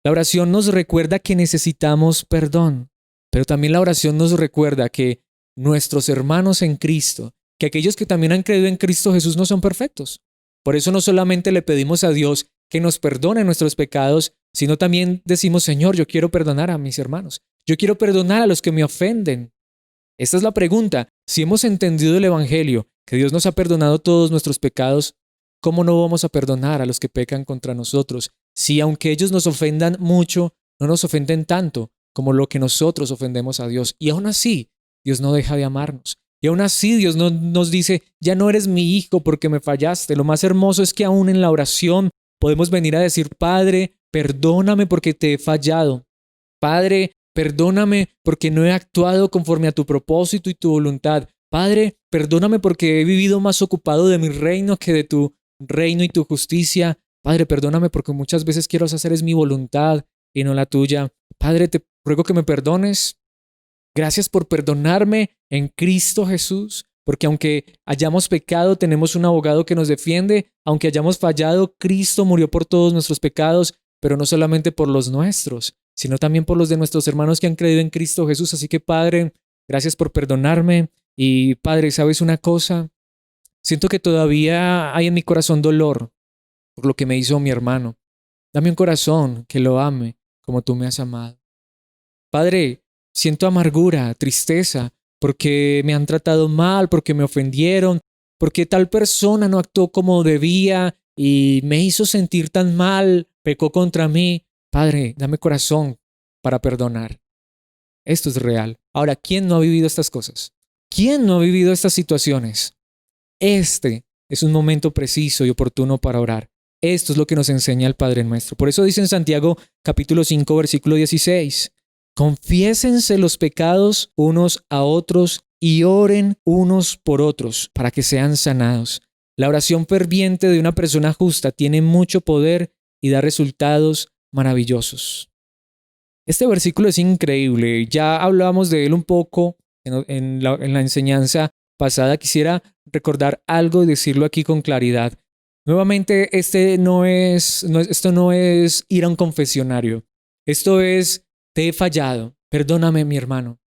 Speaker 1: La oración nos recuerda que necesitamos perdón, pero también la oración nos recuerda que nuestros hermanos en Cristo, que aquellos que también han creído en Cristo Jesús no son perfectos. Por eso no solamente le pedimos a Dios que nos perdone nuestros pecados, sino también decimos, Señor, yo quiero perdonar a mis hermanos. Yo quiero perdonar a los que me ofenden. Esta es la pregunta. Si hemos entendido el Evangelio, que Dios nos ha perdonado todos nuestros pecados, ¿cómo no vamos a perdonar a los que pecan contra nosotros? Si aunque ellos nos ofendan mucho, no nos ofenden tanto como lo que nosotros ofendemos a Dios. Y aún así, Dios no deja de amarnos. Y aún así Dios no nos dice, ya no eres mi hijo porque me fallaste. Lo más hermoso es que aún en la oración podemos venir a decir, Padre, perdóname porque te he fallado. Padre, perdóname porque no he actuado conforme a tu propósito y tu voluntad. Padre, perdóname porque he vivido más ocupado de mi reino que de tu reino y tu justicia. Padre, perdóname porque muchas veces quiero hacer es mi voluntad y no la tuya. Padre, te ruego que me perdones. Gracias por perdonarme en Cristo Jesús, porque aunque hayamos pecado, tenemos un abogado que nos defiende. Aunque hayamos fallado, Cristo murió por todos nuestros pecados, pero no solamente por los nuestros, sino también por los de nuestros hermanos que han creído en Cristo Jesús. Así que, Padre, gracias por perdonarme. Y, Padre, ¿sabes una cosa? Siento que todavía hay en mi corazón dolor por lo que me hizo mi hermano. Dame un corazón que lo ame como tú me has amado. Padre, siento amargura, tristeza, porque me han tratado mal, porque me ofendieron, porque tal persona no actuó como debía y me hizo sentir tan mal, pecó contra mí. Padre, dame corazón para perdonar. Esto es real. Ahora, ¿quién no ha vivido estas cosas? ¿Quién no ha vivido estas situaciones? Este es un momento preciso y oportuno para orar. Esto es lo que nos enseña el Padre Nuestro. Por eso dice en Santiago capítulo 5, versículo 16, confiésense los pecados unos a otros y oren unos por otros para que sean sanados. La oración ferviente de una persona justa tiene mucho poder y da resultados maravillosos. Este versículo es increíble. Ya hablábamos de él un poco en la enseñanza pasada. Quisiera recordar algo y decirlo aquí con claridad. Nuevamente, esto no es ir a un confesionario. Esto es, te he fallado. Perdóname, mi hermano.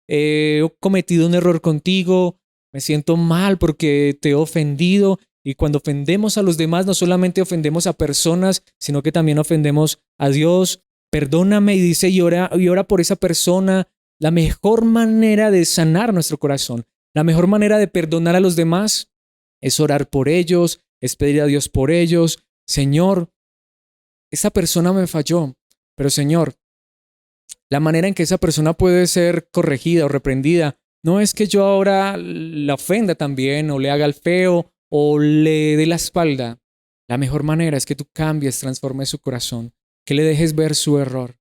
Speaker 1: He cometido un error contigo. Me siento mal porque te he ofendido. Y cuando ofendemos a los demás, no solamente ofendemos a personas, sino que también ofendemos a Dios. Perdóname, y dice, y ora por esa persona. La mejor manera de sanar nuestro corazón, la mejor manera de perdonar a los demás es orar por ellos, es pedir a Dios por ellos. Señor, esa persona me falló, pero Señor, la manera en que esa persona puede ser corregida o reprendida no es que yo ahora la ofenda también o le haga el feo o le dé la espalda. La mejor manera es que tú cambies, transformes su corazón, que le dejes ver su error.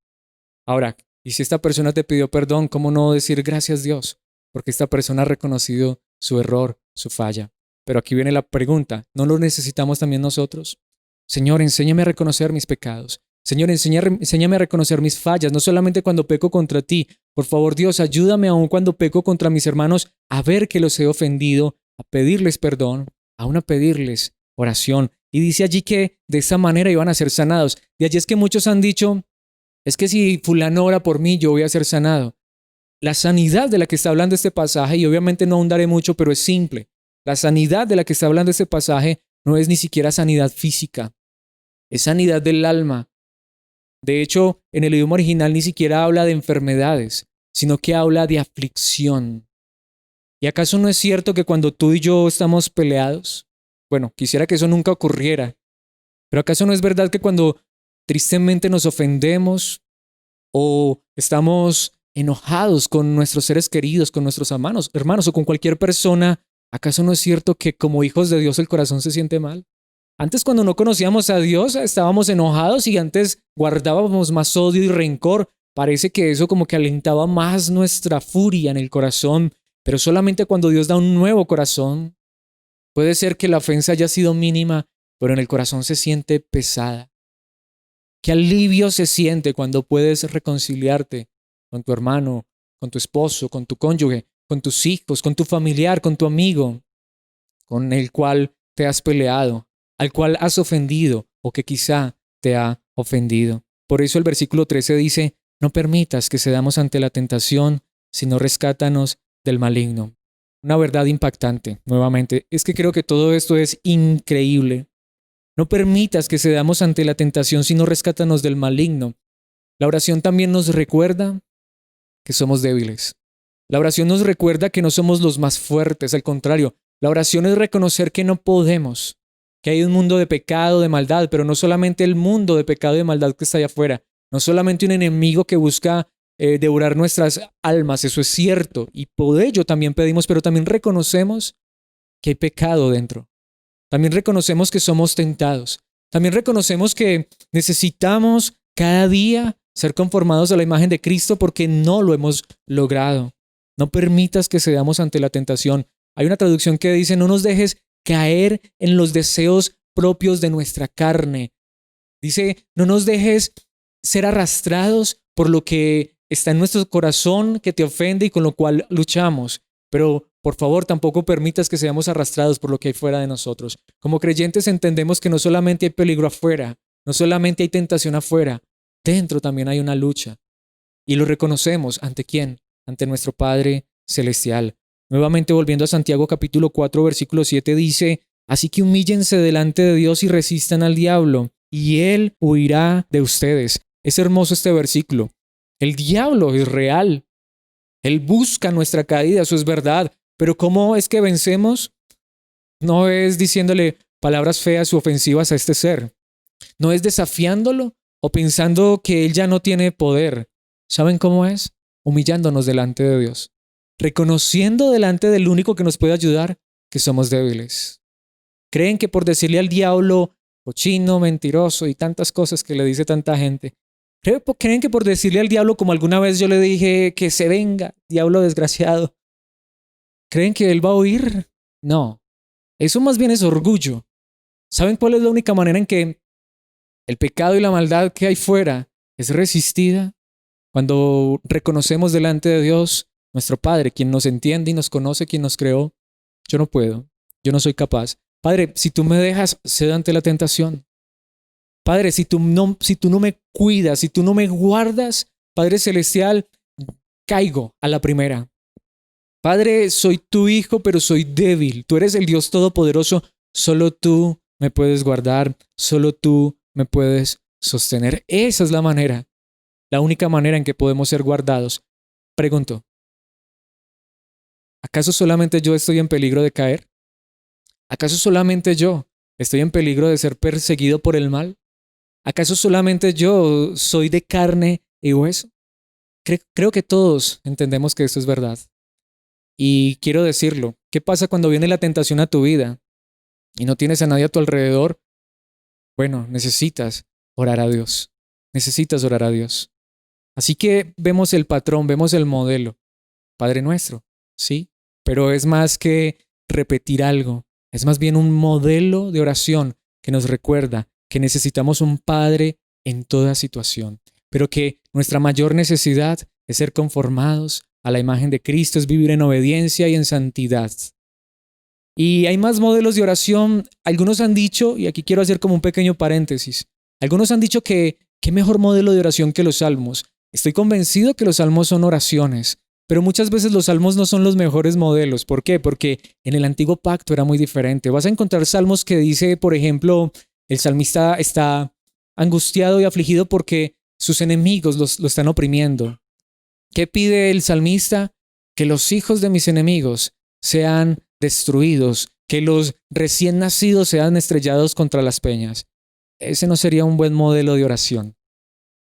Speaker 1: Ahora, y si esta persona te pidió perdón, ¿cómo no decir gracias Dios? Porque esta persona ha reconocido su error, su falla. Pero aquí viene la pregunta, ¿no lo necesitamos también nosotros? Señor, enséñame a reconocer mis pecados. Señor, enséñame a reconocer mis fallas, no solamente cuando peco contra ti. Por favor, Dios, ayúdame aún cuando peco contra mis hermanos a ver que los he ofendido, a pedirles perdón, aún a pedirles oración. Y dice allí que de esa manera iban a ser sanados. De allí es que muchos han dicho, es que si fulano ora por mí, yo voy a ser sanado. La sanidad de la que está hablando este pasaje, y obviamente no ahondaré mucho, pero es simple. La sanidad de la que está hablando este pasaje no es ni siquiera sanidad física, es sanidad del alma. De hecho, en el idioma original ni siquiera habla de enfermedades, sino que habla de aflicción. ¿Y acaso no es cierto que cuando tú y yo estamos peleados? Bueno, quisiera que eso nunca ocurriera, pero ¿acaso no es verdad que cuando tristemente nos ofendemos o estamos enojados con nuestros seres queridos, con nuestros hermanos o con cualquier persona, ¿acaso no es cierto que como hijos de Dios el corazón se siente mal? Antes, cuando no conocíamos a Dios, estábamos enojados y antes guardábamos más odio y rencor. Parece que eso como que alentaba más nuestra furia en el corazón, pero solamente cuando Dios da un nuevo corazón, puede ser que la ofensa haya sido mínima, pero en el corazón se siente pesada. Qué alivio se siente cuando puedes reconciliarte con tu hermano con tu esposo, con tu cónyuge, con tus hijos, con tu familiar, con tu amigo, con el cual te has peleado, al cual has ofendido o que quizá te ha ofendido. Por eso el versículo 13 dice, no permitas que cedamos ante la tentación, sino rescátanos del maligno. Una verdad impactante, nuevamente, es que creo que todo esto es increíble. No permitas que cedamos ante la tentación, sino rescátanos del maligno. La oración también nos recuerda que somos débiles. La oración nos recuerda que no somos los más fuertes, al contrario, la oración es reconocer que no podemos, que hay un mundo de pecado, de maldad, pero no solamente el mundo de pecado y de maldad que está allá afuera, no solamente un enemigo que busca devorar nuestras almas, eso es cierto, y por ello también pedimos, pero también reconocemos que hay pecado dentro. También reconocemos que somos tentados. También reconocemos que necesitamos cada día ser conformados a la imagen de Cristo porque no lo hemos logrado. No permitas que cedamos ante la tentación. Hay una traducción que dice, no nos dejes caer en los deseos propios de nuestra carne. Dice, no nos dejes ser arrastrados por lo que está en nuestro corazón que te ofende y con lo cual luchamos. Pero por favor, tampoco permitas que seamos arrastrados por lo que hay fuera de nosotros. Como creyentes entendemos que no solamente hay peligro afuera, no solamente hay tentación afuera, dentro también hay una lucha. Y lo reconocemos. ¿Ante quién? Ante nuestro Padre Celestial. Nuevamente volviendo a Santiago capítulo 4, versículo 7 dice, así que humíllense delante de Dios y resistan al diablo, y Él huirá de ustedes. Es hermoso este versículo. El diablo es real. Él busca nuestra caída, eso es verdad. Pero ¿cómo es que vencemos? No es diciéndole palabras feas u ofensivas a este ser. No es desafiándolo o pensando que Él ya no tiene poder. ¿Saben cómo es? Humillándonos delante de Dios. Reconociendo delante del único que nos puede ayudar que somos débiles. Creen que por decirle al diablo cochino, mentiroso y tantas cosas que le dice tanta gente, creen que por decirle al diablo como alguna vez yo le dije que se venga, diablo desgraciado, ¿creen que él va a oír? No, eso más bien es orgullo. ¿Saben cuál es la única manera en que el pecado y la maldad que hay fuera es resistida? Cuando reconocemos delante de Dios, nuestro Padre, quien nos entiende y nos conoce, quien nos creó. Yo no puedo, yo no soy capaz. Padre, si tú me dejas, cedo ante la tentación. Padre, si tú no me cuidas, si tú no me guardas, Padre Celestial, caigo a la primera. Padre, soy tu hijo, pero soy débil. Tú eres el Dios Todopoderoso. Solo tú me puedes guardar. Solo tú me puedes sostener. Esa es la manera, la única manera en que podemos ser guardados. Pregunto, ¿acaso solamente yo estoy en peligro de caer? ¿Acaso solamente yo estoy en peligro de ser perseguido por el mal? ¿Acaso solamente yo soy de carne y hueso? Creo que todos entendemos que esto es verdad. Y quiero decirlo, ¿qué pasa cuando viene la tentación a tu vida y no tienes a nadie a tu alrededor? Bueno, necesitas orar a Dios. Necesitas orar a Dios. Así que vemos el patrón, vemos el modelo. Padre nuestro, sí, pero es más que repetir algo. Es más bien un modelo de oración que nos recuerda que necesitamos un Padre en toda situación, pero que nuestra mayor necesidad es ser conformados a la imagen de Cristo, es vivir en obediencia y en santidad. Y hay más modelos de oración. Algunos han dicho, y aquí quiero hacer como un pequeño paréntesis, algunos han dicho que qué mejor modelo de oración que los salmos. Estoy convencido que los salmos son oraciones, pero muchas veces los salmos no son los mejores modelos. ¿Por qué? Porque en el antiguo pacto era muy diferente. Vas a encontrar salmos que dice, por ejemplo, el salmista está angustiado y afligido porque sus enemigos lo están oprimiendo. ¿Qué pide el salmista? Que los hijos de mis enemigos sean destruidos, que los recién nacidos sean estrellados contra las peñas. Ese no sería un buen modelo de oración.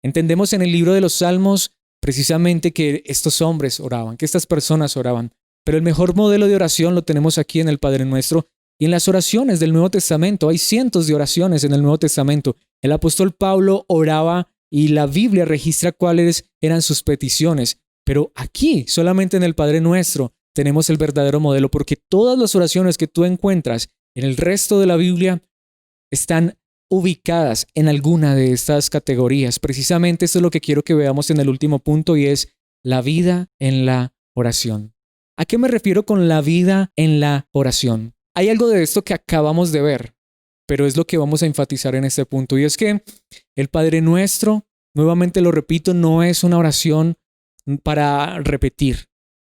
Speaker 1: Entendemos en el libro de los Salmos precisamente que estos hombres oraban, que estas personas oraban, pero el mejor modelo de oración lo tenemos aquí en el Padre Nuestro y en las oraciones del Nuevo Testamento. Hay cientos de oraciones en el Nuevo Testamento. El apóstol Pablo oraba y la Biblia registra cuáles eran sus peticiones, pero aquí, solamente en el Padre Nuestro, tenemos el verdadero modelo, porque todas las oraciones que tú encuentras en el resto de la Biblia están ubicadas en alguna de estas categorías. Precisamente esto es lo que quiero que veamos en el último punto y es la vida en la oración. ¿A qué me refiero con la vida en la oración? Hay algo de esto que acabamos de ver, pero es lo que vamos a enfatizar en este punto, y es que el Padre Nuestro, nuevamente lo repito, no es una oración para repetir,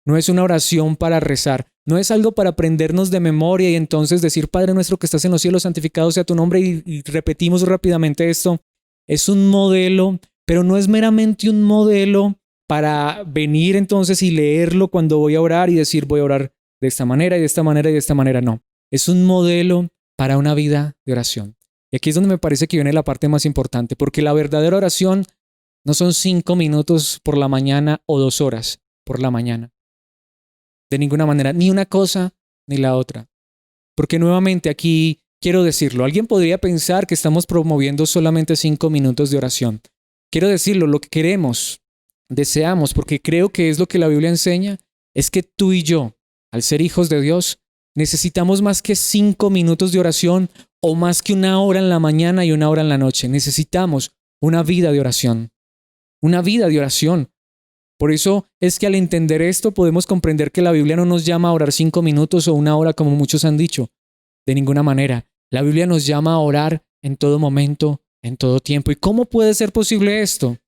Speaker 1: no es una oración para rezar, no es algo para aprendernos de memoria y entonces decir, Padre Nuestro que estás en los cielos, santificado sea tu nombre, y repetimos rápidamente esto. Es un modelo, pero no es meramente un modelo para venir entonces y leerlo cuando voy a orar y decir voy a orar de esta manera y de esta manera y de esta manera. No, es un modelo para una vida de oración. Y aquí es donde me parece que viene la parte más importante, porque la verdadera oración no son 5 minutos por la mañana o 2 horas por la mañana. De ninguna manera, ni una cosa ni la otra. Porque nuevamente aquí quiero decirlo, alguien podría pensar que estamos promoviendo solamente 5 minutos de oración. Quiero decirlo, lo que queremos, deseamos, porque creo que es lo que la Biblia enseña, es que tú y yo, al ser hijos de Dios, necesitamos más que 5 minutos de oración o más que 1 hora en la mañana y 1 hora en la noche. Necesitamos una vida de oración. Una vida de oración. Por eso es que al entender esto podemos comprender que la Biblia no nos llama a orar 5 minutos o 1 hora como muchos han dicho. De ninguna manera. La Biblia nos llama a orar en todo momento, en todo tiempo. ¿Y cómo puede ser posible esto?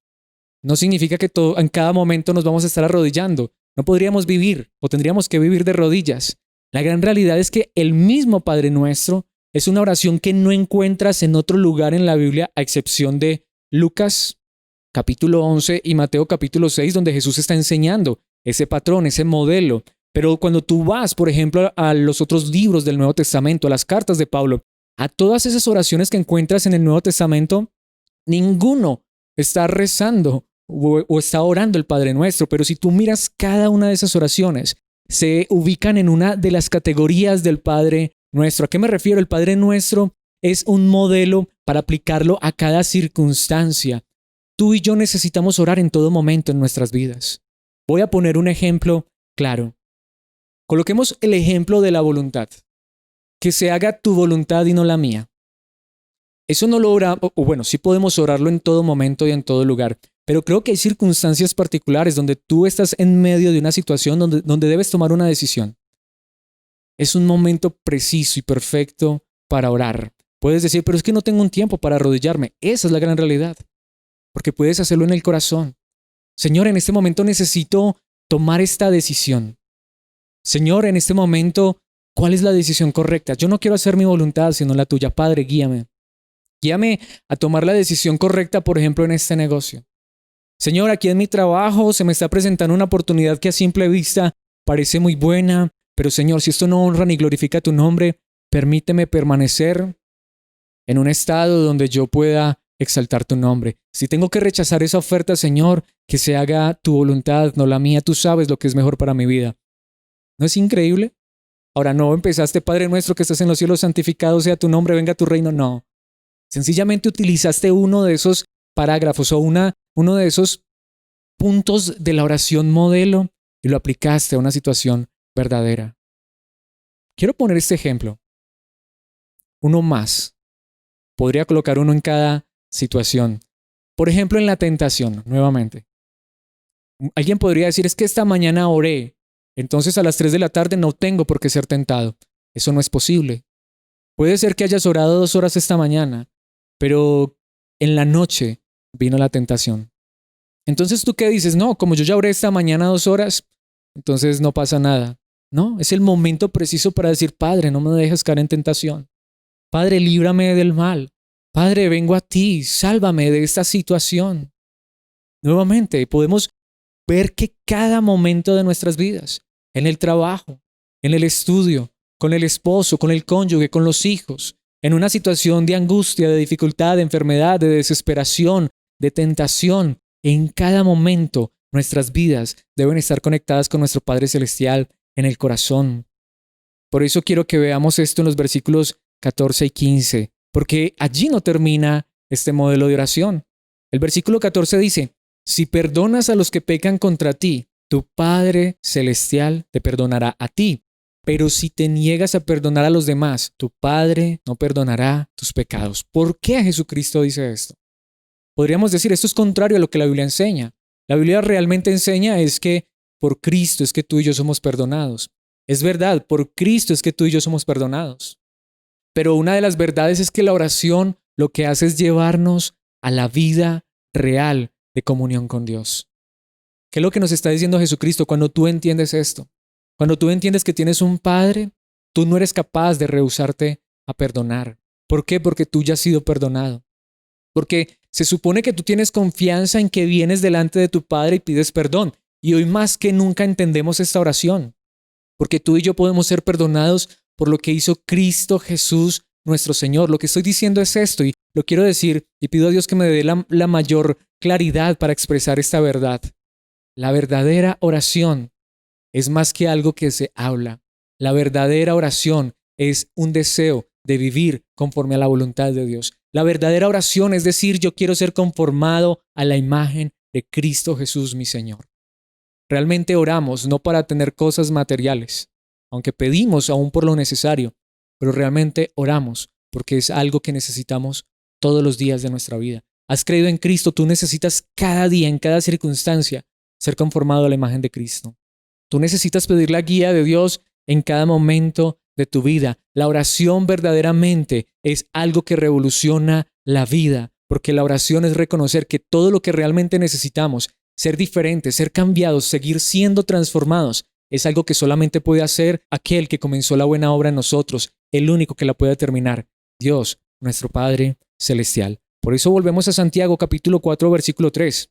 Speaker 1: No significa que en cada momento nos vamos a estar arrodillando. No podríamos vivir o tendríamos que vivir de rodillas. La gran realidad es que el mismo Padre Nuestro es una oración que no encuentras en otro lugar en la Biblia a excepción de Lucas capítulo 11 y Mateo capítulo 6, donde Jesús está enseñando ese patrón, ese modelo. Pero cuando tú vas, por ejemplo, a los otros libros del Nuevo Testamento, a las cartas de Pablo, a todas esas oraciones que encuentras en el Nuevo Testamento, ninguno está rezando o está orando el Padre Nuestro. Pero si tú miras cada una de esas oraciones, se ubican en una de las categorías del Padre Nuestro. ¿A qué me refiero? El Padre Nuestro es un modelo para aplicarlo a cada circunstancia. Tú y yo necesitamos orar en todo momento en nuestras vidas. Voy a poner un ejemplo claro. Coloquemos el ejemplo de la voluntad. Que se haga tu voluntad y no la mía. Eso no lo oramos, o bueno, sí podemos orarlo en todo momento y en todo lugar, pero creo que hay circunstancias particulares donde tú estás en medio de una situación donde debes tomar una decisión. Es un momento preciso y perfecto para orar. Puedes decir, pero es que no tengo un tiempo para arrodillarme. Esa es la gran realidad. Porque puedes hacerlo en el corazón. Señor, en este momento necesito tomar esta decisión. Señor, en este momento, ¿cuál es la decisión correcta? Yo no quiero hacer mi voluntad, sino la tuya. Padre, guíame. Guíame a tomar la decisión correcta, por ejemplo, en este negocio. Señor, aquí en mi trabajo se me está presentando una oportunidad que a simple vista parece muy buena, pero Señor, si esto no honra ni glorifica tu nombre, permíteme permanecer en un estado donde yo pueda exaltar tu nombre. Si tengo que rechazar esa oferta, Señor, que se haga tu voluntad, no la mía. Tú sabes lo que es mejor para mi vida. ¿No es increíble? Ahora, no empezaste, Padre Nuestro que estás en los cielos, santificado sea tu nombre, venga tu reino. No. Sencillamente utilizaste uno de esos parágrafos o uno de esos puntos de la oración modelo y lo aplicaste a una situación verdadera. Quiero poner este ejemplo. Uno más. Podría colocar uno en cada situación. Por ejemplo, en la tentación, nuevamente. Alguien podría decir, es que esta mañana oré, entonces a las 3 de la tarde no tengo por qué ser tentado. Eso no es posible. Puede ser que hayas orado 2 horas esta mañana, pero en la noche vino la tentación. Entonces, ¿tú qué dices? No, como yo ya oré esta mañana 2 horas, entonces no pasa nada. No, es el momento preciso para decir, Padre, no me dejes caer en tentación. Padre, líbrame del mal. Padre, vengo a ti, sálvame de esta situación. Nuevamente, podemos ver que cada momento de nuestras vidas, en el trabajo, en el estudio, con el esposo, con el cónyuge, con los hijos, en una situación de angustia, de dificultad, de enfermedad, de desesperación, de tentación, en cada momento nuestras vidas deben estar conectadas con nuestro Padre Celestial en el corazón. Por eso quiero que veamos esto en los versículos 14 y 15, porque allí no termina este modelo de oración. El versículo 14 dice, si perdonas a los que pecan contra ti, tu Padre Celestial te perdonará a ti. Pero si te niegas a perdonar a los demás, tu Padre no perdonará tus pecados. ¿Por qué Jesucristo dice esto? Podríamos decir, esto es contrario a lo que la Biblia enseña. La Biblia realmente enseña es que por Cristo es que tú y yo somos perdonados. Es verdad, por Cristo es que tú y yo somos perdonados. Pero una de las verdades es que la oración lo que hace es llevarnos a la vida real de comunión con Dios. ¿Qué es lo que nos está diciendo Jesucristo cuando tú entiendes esto? Cuando tú entiendes que tienes un Padre, tú no eres capaz de rehusarte a perdonar. ¿Por qué? Porque tú ya has sido perdonado. Porque se supone que tú tienes confianza en que vienes delante de tu Padre y pides perdón. Y hoy más que nunca entendemos esta oración. Porque tú y yo podemos ser perdonados por lo que hizo Cristo Jesús, nuestro Señor. Lo que estoy diciendo es esto y lo quiero decir y pido a Dios que me dé la mayor claridad para expresar esta verdad. La verdadera oración es más que algo que se habla. La verdadera oración es un deseo de vivir conforme a la voluntad de Dios. La verdadera oración es decir, yo quiero ser conformado a la imagen de Cristo Jesús, mi Señor. Realmente oramos no para tener cosas materiales, aunque pedimos aún por lo necesario, pero realmente oramos porque es algo que necesitamos todos los días de nuestra vida. Has creído en Cristo, tú necesitas cada día, en cada circunstancia, ser conformado a la imagen de Cristo. Tú necesitas pedir la guía de Dios en cada momento de tu vida. La oración verdaderamente es algo que revoluciona la vida, porque la oración es reconocer que todo lo que realmente necesitamos, ser diferentes, ser cambiados, seguir siendo transformados, es algo que solamente puede hacer aquel que comenzó la buena obra en nosotros, el único que la puede terminar, Dios, nuestro Padre Celestial. Por eso volvemos a Santiago capítulo 4, versículo 3.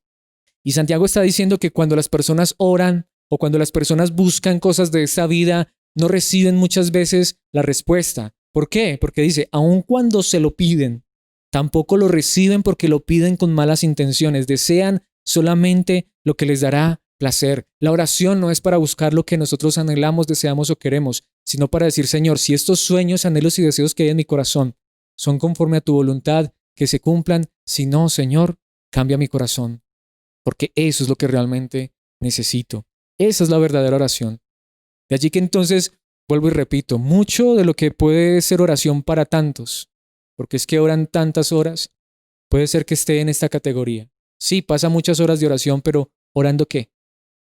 Speaker 1: Y Santiago está diciendo que cuando las personas oran o cuando las personas buscan cosas de esta vida, no reciben muchas veces la respuesta. ¿Por qué? Porque dice, aun cuando se lo piden, tampoco lo reciben porque lo piden con malas intenciones, desean solamente lo que les dará placer. La oración no es para buscar lo que nosotros anhelamos, deseamos o queremos, sino para decir, Señor, si estos sueños, anhelos y deseos que hay en mi corazón son conforme a tu voluntad, que se cumplan. Si no, Señor, cambia mi corazón, porque eso es lo que realmente necesito. Esa es la verdadera oración. De allí que entonces, vuelvo y repito, mucho de lo que puede ser oración para tantos, porque es que oran tantas horas, puede ser que esté en esta categoría. Sí, pasa muchas horas de oración, pero ¿orando qué?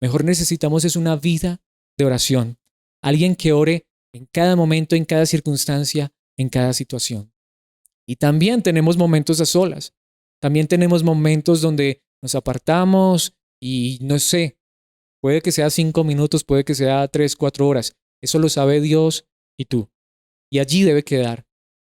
Speaker 1: Mejor necesitamos es una vida de oración. Alguien que ore en cada momento, en cada circunstancia, en cada situación. Y también tenemos momentos a solas. También tenemos momentos donde nos apartamos y no sé, puede que sea 5 minutos, puede que sea 3, 4 horas. Eso lo sabe Dios y tú. Y allí debe quedar.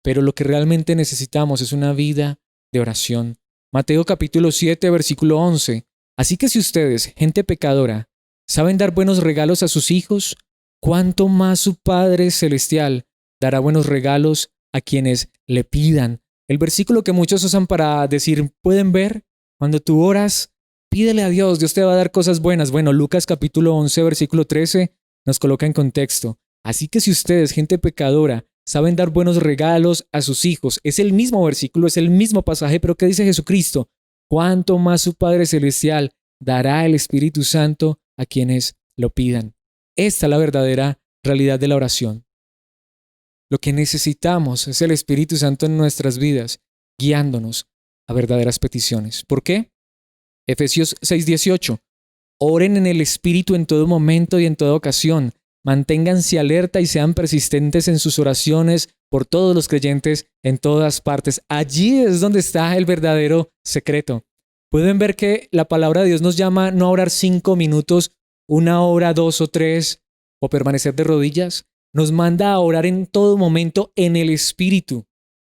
Speaker 1: Pero lo que realmente necesitamos es una vida de oración. Mateo capítulo 7, versículo 11. Así que si ustedes, gente pecadora, saben dar buenos regalos a sus hijos, ¿cuánto más su Padre Celestial dará buenos regalos a quienes le pidan? El versículo que muchos usan para decir, ¿pueden ver? Cuando tú oras, pídele a Dios, Dios te va a dar cosas buenas. Bueno, Lucas capítulo 11, versículo 13 nos coloca en contexto. Así que si ustedes, gente pecadora, saben dar buenos regalos a sus hijos, es el mismo versículo, es el mismo pasaje, pero ¿qué dice Jesucristo? ¿Cuánto más su Padre Celestial dará el Espíritu Santo a quienes lo pidan? Esta es la verdadera realidad de la oración. Lo que necesitamos es el Espíritu Santo en nuestras vidas, guiándonos a verdaderas peticiones. ¿Por qué? Efesios 6:18. Oren en el Espíritu en todo momento y en toda ocasión. Manténganse alerta y sean persistentes en sus oraciones por todos los creyentes en todas partes. Allí es donde está el verdadero secreto. Pueden ver que la palabra de Dios nos llama no a orar 5 minutos, 1 hora, 2 o 3, o permanecer de rodillas. Nos manda a orar en todo momento en el Espíritu.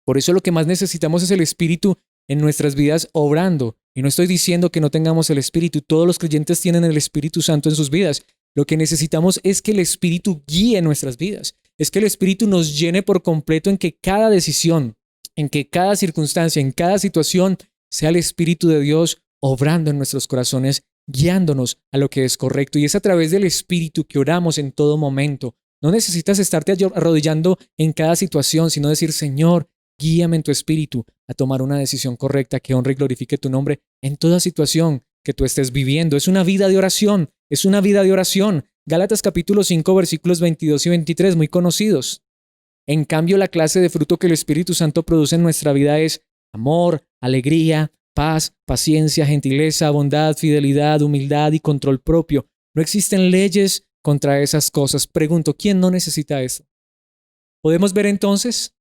Speaker 1: Por eso lo que más necesitamos es el Espíritu en nuestras vidas obrando. Y no estoy diciendo que no tengamos el Espíritu. Todos los creyentes tienen el Espíritu Santo en sus vidas. Lo que necesitamos es que el Espíritu guíe nuestras vidas. Es que el Espíritu nos llene por completo en que cada decisión, en que cada circunstancia, en cada situación, sea el Espíritu de Dios obrando en nuestros corazones, guiándonos a lo que es correcto. Y es a través del Espíritu que oramos en todo momento. No necesitas estarte arrodillando en cada situación, sino decir, Señor, guíame en tu Espíritu a tomar una decisión correcta que honre y glorifique tu nombre en toda situación que tú estés viviendo. Es una vida de oración, es una vida de oración. Gálatas capítulo 5, versículos 22 y 23, muy conocidos. En cambio, la clase de fruto que el Espíritu Santo produce en nuestra vida es amor, alegría, paz, paciencia, gentileza, bondad, fidelidad, humildad y control propio. No existen leyes contra esas cosas. Pregunto, ¿quién no necesita eso? Podemos ver entonces,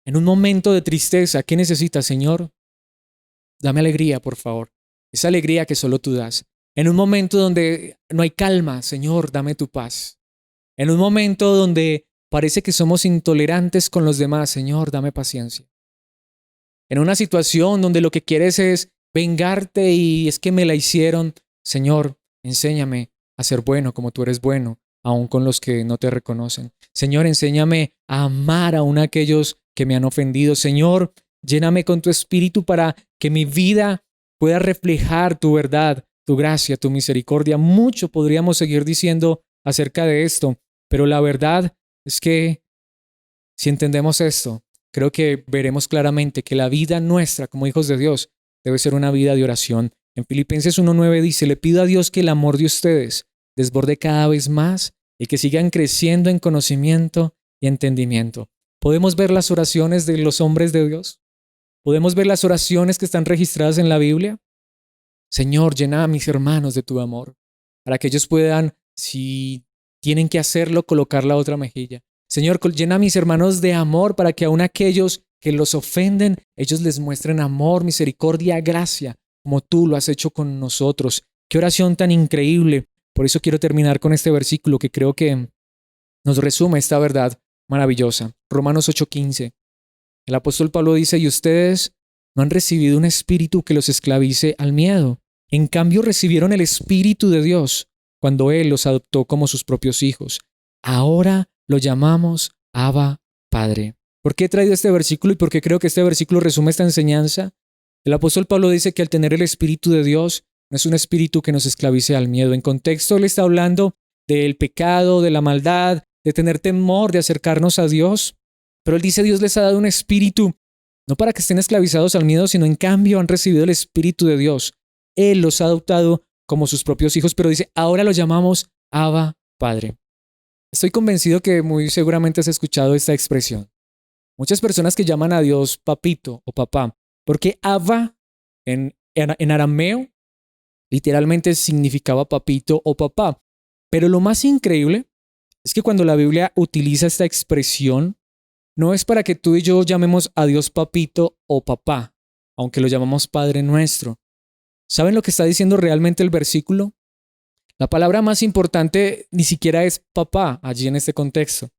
Speaker 1: en un momento de tristeza, ¿qué necesitas, Señor? Dame alegría, por favor. Esa alegría que solo tú das. En un momento donde no hay calma, Señor, dame tu paz. En un momento donde parece que somos intolerantes con los demás, Señor, dame paciencia. En una situación donde lo que quieres es vengarte y es que me la hicieron, Señor, enséñame a ser bueno como tú eres bueno, aun con los que no te reconocen. Señor, enséñame a amar aún a aquellos que me han ofendido. Señor, lléname con tu espíritu para que mi vida pueda reflejar tu verdad, tu gracia, tu misericordia. Mucho podríamos seguir diciendo acerca de esto, pero la verdad es que si entendemos esto, creo que veremos claramente que la vida nuestra como hijos de Dios debe ser una vida de oración. En Filipenses 1:9 dice, le pido a Dios que el amor de ustedes desborde cada vez más y que sigan creciendo en conocimiento y entendimiento. ¿Podemos ver las oraciones de los hombres de Dios? ¿Podemos ver las oraciones que están registradas en la Biblia? Señor, llena a mis hermanos de tu amor, para que ellos puedan, si tienen que hacerlo, colocar la otra mejilla. Señor, llena a mis hermanos de amor para que aun aquellos que los ofenden, ellos les muestren amor, misericordia, gracia, como tú lo has hecho con nosotros. Qué oración tan increíble. Por eso quiero terminar con este versículo que creo que nos resume esta verdad maravillosa. Romanos 8:15. El apóstol Pablo dice, y ustedes no han recibido un espíritu que los esclavice al miedo. En cambio recibieron el Espíritu de Dios cuando Él los adoptó como sus propios hijos. Ahora lo llamamos Abba Padre. ¿Por qué he traído este versículo y por qué creo que este versículo resume esta enseñanza? El apóstol Pablo dice que al tener el Espíritu de Dios no es un espíritu que nos esclavice al miedo. En contexto él está hablando del pecado, de la maldad, de tener temor, de acercarnos a Dios. Pero él dice, Dios les ha dado un espíritu, no para que estén esclavizados al miedo, sino en cambio han recibido el Espíritu de Dios. Él los ha adoptado como sus propios hijos, pero dice, ahora lo llamamos Abba Padre. Estoy convencido que muy seguramente has escuchado esta expresión. Muchas personas que llaman a Dios papito o papá, porque Abba en arameo literalmente significaba papito o papá. Pero lo más increíble es que cuando la Biblia utiliza esta expresión, no es para que tú y yo llamemos a Dios papito o papá, aunque lo llamamos Padre nuestro. ¿Saben lo que está diciendo realmente el versículo? La palabra más importante ni siquiera es papá allí en este contexto.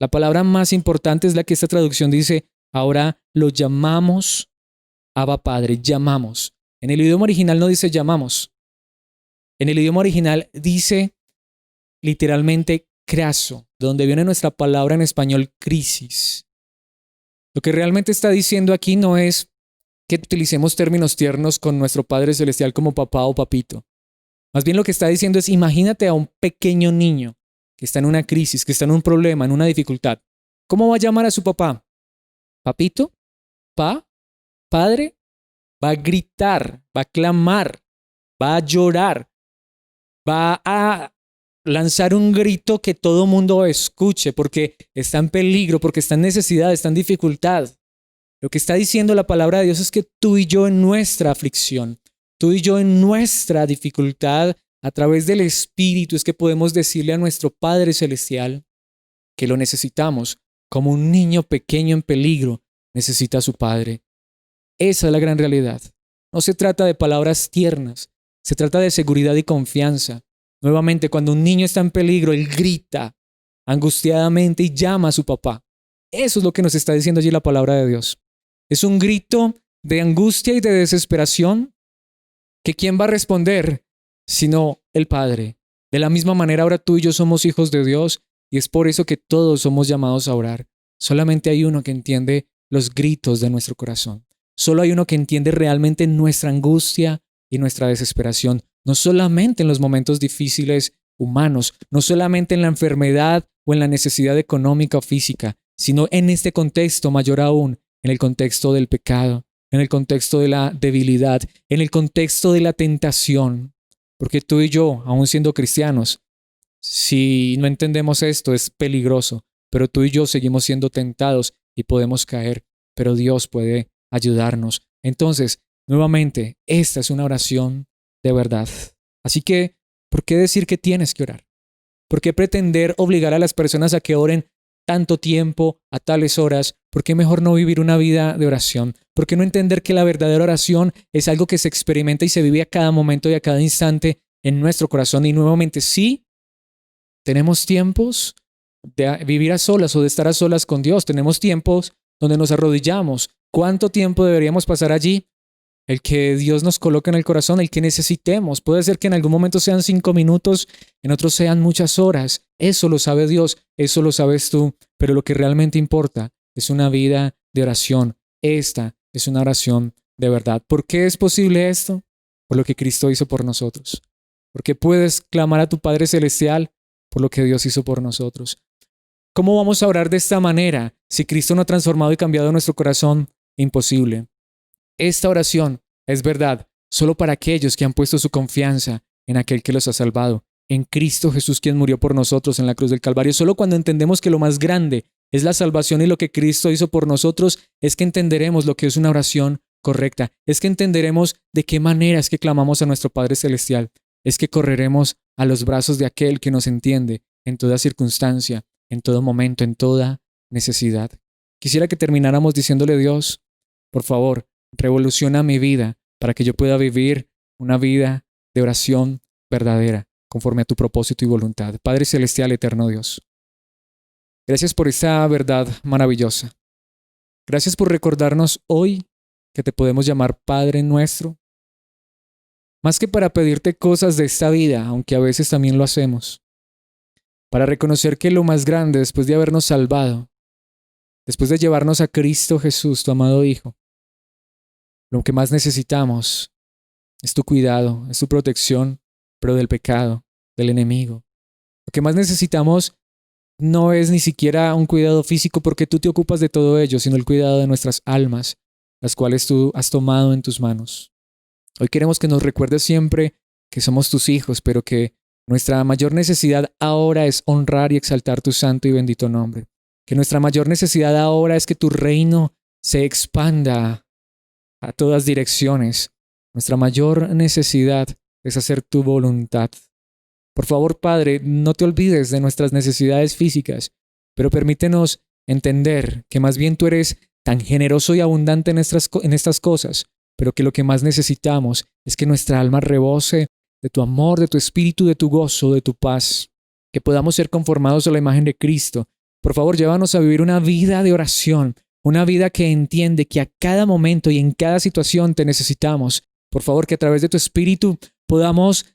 Speaker 1: La palabra más importante es la que esta traducción dice, ahora lo llamamos Abba Padre, llamamos. En el idioma original no dice llamamos. En el idioma original dice literalmente craso, de donde viene nuestra palabra en español crisis. Lo que realmente está diciendo aquí no es que utilicemos términos tiernos con nuestro Padre Celestial como papá o papito. Más bien lo que está diciendo es, imagínate a un pequeño niño que está en una crisis, que está en un problema, en una dificultad. ¿Cómo va a llamar a su papá? ¿Papito? ¿Pa? ¿Padre? Va a gritar, va a clamar, va a llorar, va a lanzar un grito que todo mundo escuche porque está en peligro, porque está en necesidad, está en dificultad. Lo que está diciendo la palabra de Dios es que tú y yo en nuestra aflicción, tú y yo en nuestra dificultad, a través del Espíritu es que podemos decirle a nuestro Padre Celestial que lo necesitamos, como un niño pequeño en peligro necesita a su Padre. Esa es la gran realidad. No se trata de palabras tiernas, se trata de seguridad y confianza. Nuevamente, cuando un niño está en peligro, él grita angustiadamente y llama a su papá. Eso es lo que nos está diciendo allí la palabra de Dios. Es un grito de angustia y de desesperación que ¿quién va a responder? Sino el Padre. De la misma manera, ahora tú y yo somos hijos de Dios y es por eso que todos somos llamados a orar. Solamente hay uno que entiende los gritos de nuestro corazón. Solo hay uno que entiende realmente nuestra angustia y nuestra desesperación. No solamente en los momentos difíciles humanos, no solamente en la enfermedad o en la necesidad económica o física, sino en este contexto mayor aún, en el contexto del pecado, en el contexto de la debilidad, en el contexto de la tentación. Porque tú y yo, aún siendo cristianos, si no entendemos esto es peligroso, pero tú y yo seguimos siendo tentados y podemos caer, pero Dios puede ayudarnos. Entonces, Nuevamente, esta es una oración de verdad. Así que, ¿por qué decir que tienes que orar? ¿Por qué pretender obligar a las personas a que oren tanto tiempo, a tales horas? ¿Por qué mejor no vivir una vida de oración? ¿Por qué no entender que la verdadera oración es algo que se experimenta y se vive a cada momento y a cada instante en nuestro corazón? Y nuevamente, sí, tenemos tiempos de vivir a solas o de estar a solas con Dios. Tenemos tiempos donde nos arrodillamos. ¿Cuánto tiempo deberíamos pasar allí? El que Dios nos coloca en el corazón, el que necesitemos. Puede ser que en algún momento sean 5 minutos, en otros sean muchas horas. Eso lo sabe Dios, eso lo sabes tú. Pero lo que realmente importa es una vida de oración. Esta es una oración de verdad. ¿Por qué es posible esto? Por lo que Cristo hizo por nosotros. Porque puedes clamar a tu Padre Celestial por lo que Dios hizo por nosotros. ¿Cómo vamos a orar de esta manera si Cristo no ha transformado y cambiado nuestro corazón? Imposible. Esta oración es verdad solo para aquellos que han puesto su confianza en aquel que los ha salvado, en Cristo Jesús quien murió por nosotros en la cruz del Calvario. Solo cuando entendemos que lo más grande es la salvación y lo que Cristo hizo por nosotros es que entenderemos lo que es una oración correcta, es que entenderemos de qué manera es que clamamos a nuestro Padre Celestial, es que correremos a los brazos de aquel que nos entiende en toda circunstancia, en todo momento, en toda necesidad. Quisiera que termináramos diciéndole a Dios, por favor, revoluciona mi vida para que yo pueda vivir una vida de oración verdadera, conforme a tu propósito y voluntad. Padre Celestial, eterno Dios, gracias por esta verdad maravillosa. Gracias por recordarnos hoy que te podemos llamar Padre nuestro, más que para pedirte cosas de esta vida, aunque a veces también lo hacemos, para reconocer que lo más grande después de habernos salvado, después de llevarnos a Cristo Jesús, tu amado Hijo, lo que más necesitamos es tu cuidado, es tu protección, pero del pecado, del enemigo. Lo que más necesitamos no es ni siquiera un cuidado físico porque tú te ocupas de todo ello, sino el cuidado de nuestras almas, las cuales tú has tomado en tus manos. Hoy queremos que nos recuerdes siempre que somos tus hijos, pero que nuestra mayor necesidad ahora es honrar y exaltar tu santo y bendito nombre. Que nuestra mayor necesidad ahora es que tu reino se expanda a todas direcciones. Nuestra mayor necesidad es hacer tu voluntad. Por favor, Padre, no te olvides de nuestras necesidades físicas, pero permítenos entender que más bien tú eres tan generoso y abundante en estas cosas, pero que lo que más necesitamos es que nuestra alma rebose de tu amor, de tu espíritu, de tu gozo, de tu paz, que podamos ser conformados a la imagen de Cristo. Por favor, llévanos a vivir una vida de oración, una vida que entiende que a cada momento y en cada situación te necesitamos. Por favor, que a través de tu espíritu podamos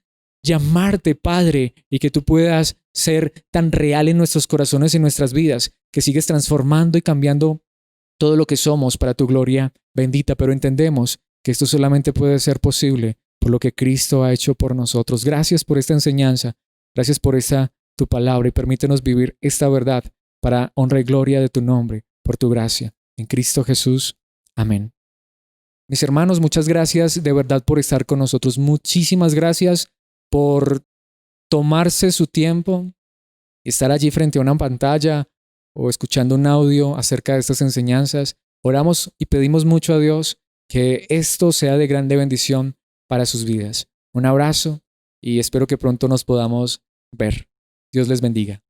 Speaker 1: llamarte Padre y que tú puedas ser tan real en nuestros corazones y en nuestras vidas, que sigues transformando y cambiando todo lo que somos para tu gloria bendita, pero entendemos que esto solamente puede ser posible por lo que Cristo ha hecho por nosotros. Gracias por esta enseñanza, gracias por esta tu palabra y permítenos vivir esta verdad para honra y gloria de tu nombre, por tu gracia. En Cristo Jesús. Amén. Mis hermanos, muchas gracias de verdad por estar con nosotros. Muchísimas gracias por tomarse su tiempo, estar allí frente a una pantalla o escuchando un audio acerca de estas enseñanzas. Oramos y pedimos mucho a Dios que esto sea de grande bendición para sus vidas. Un abrazo y espero que pronto nos podamos ver. Dios les bendiga.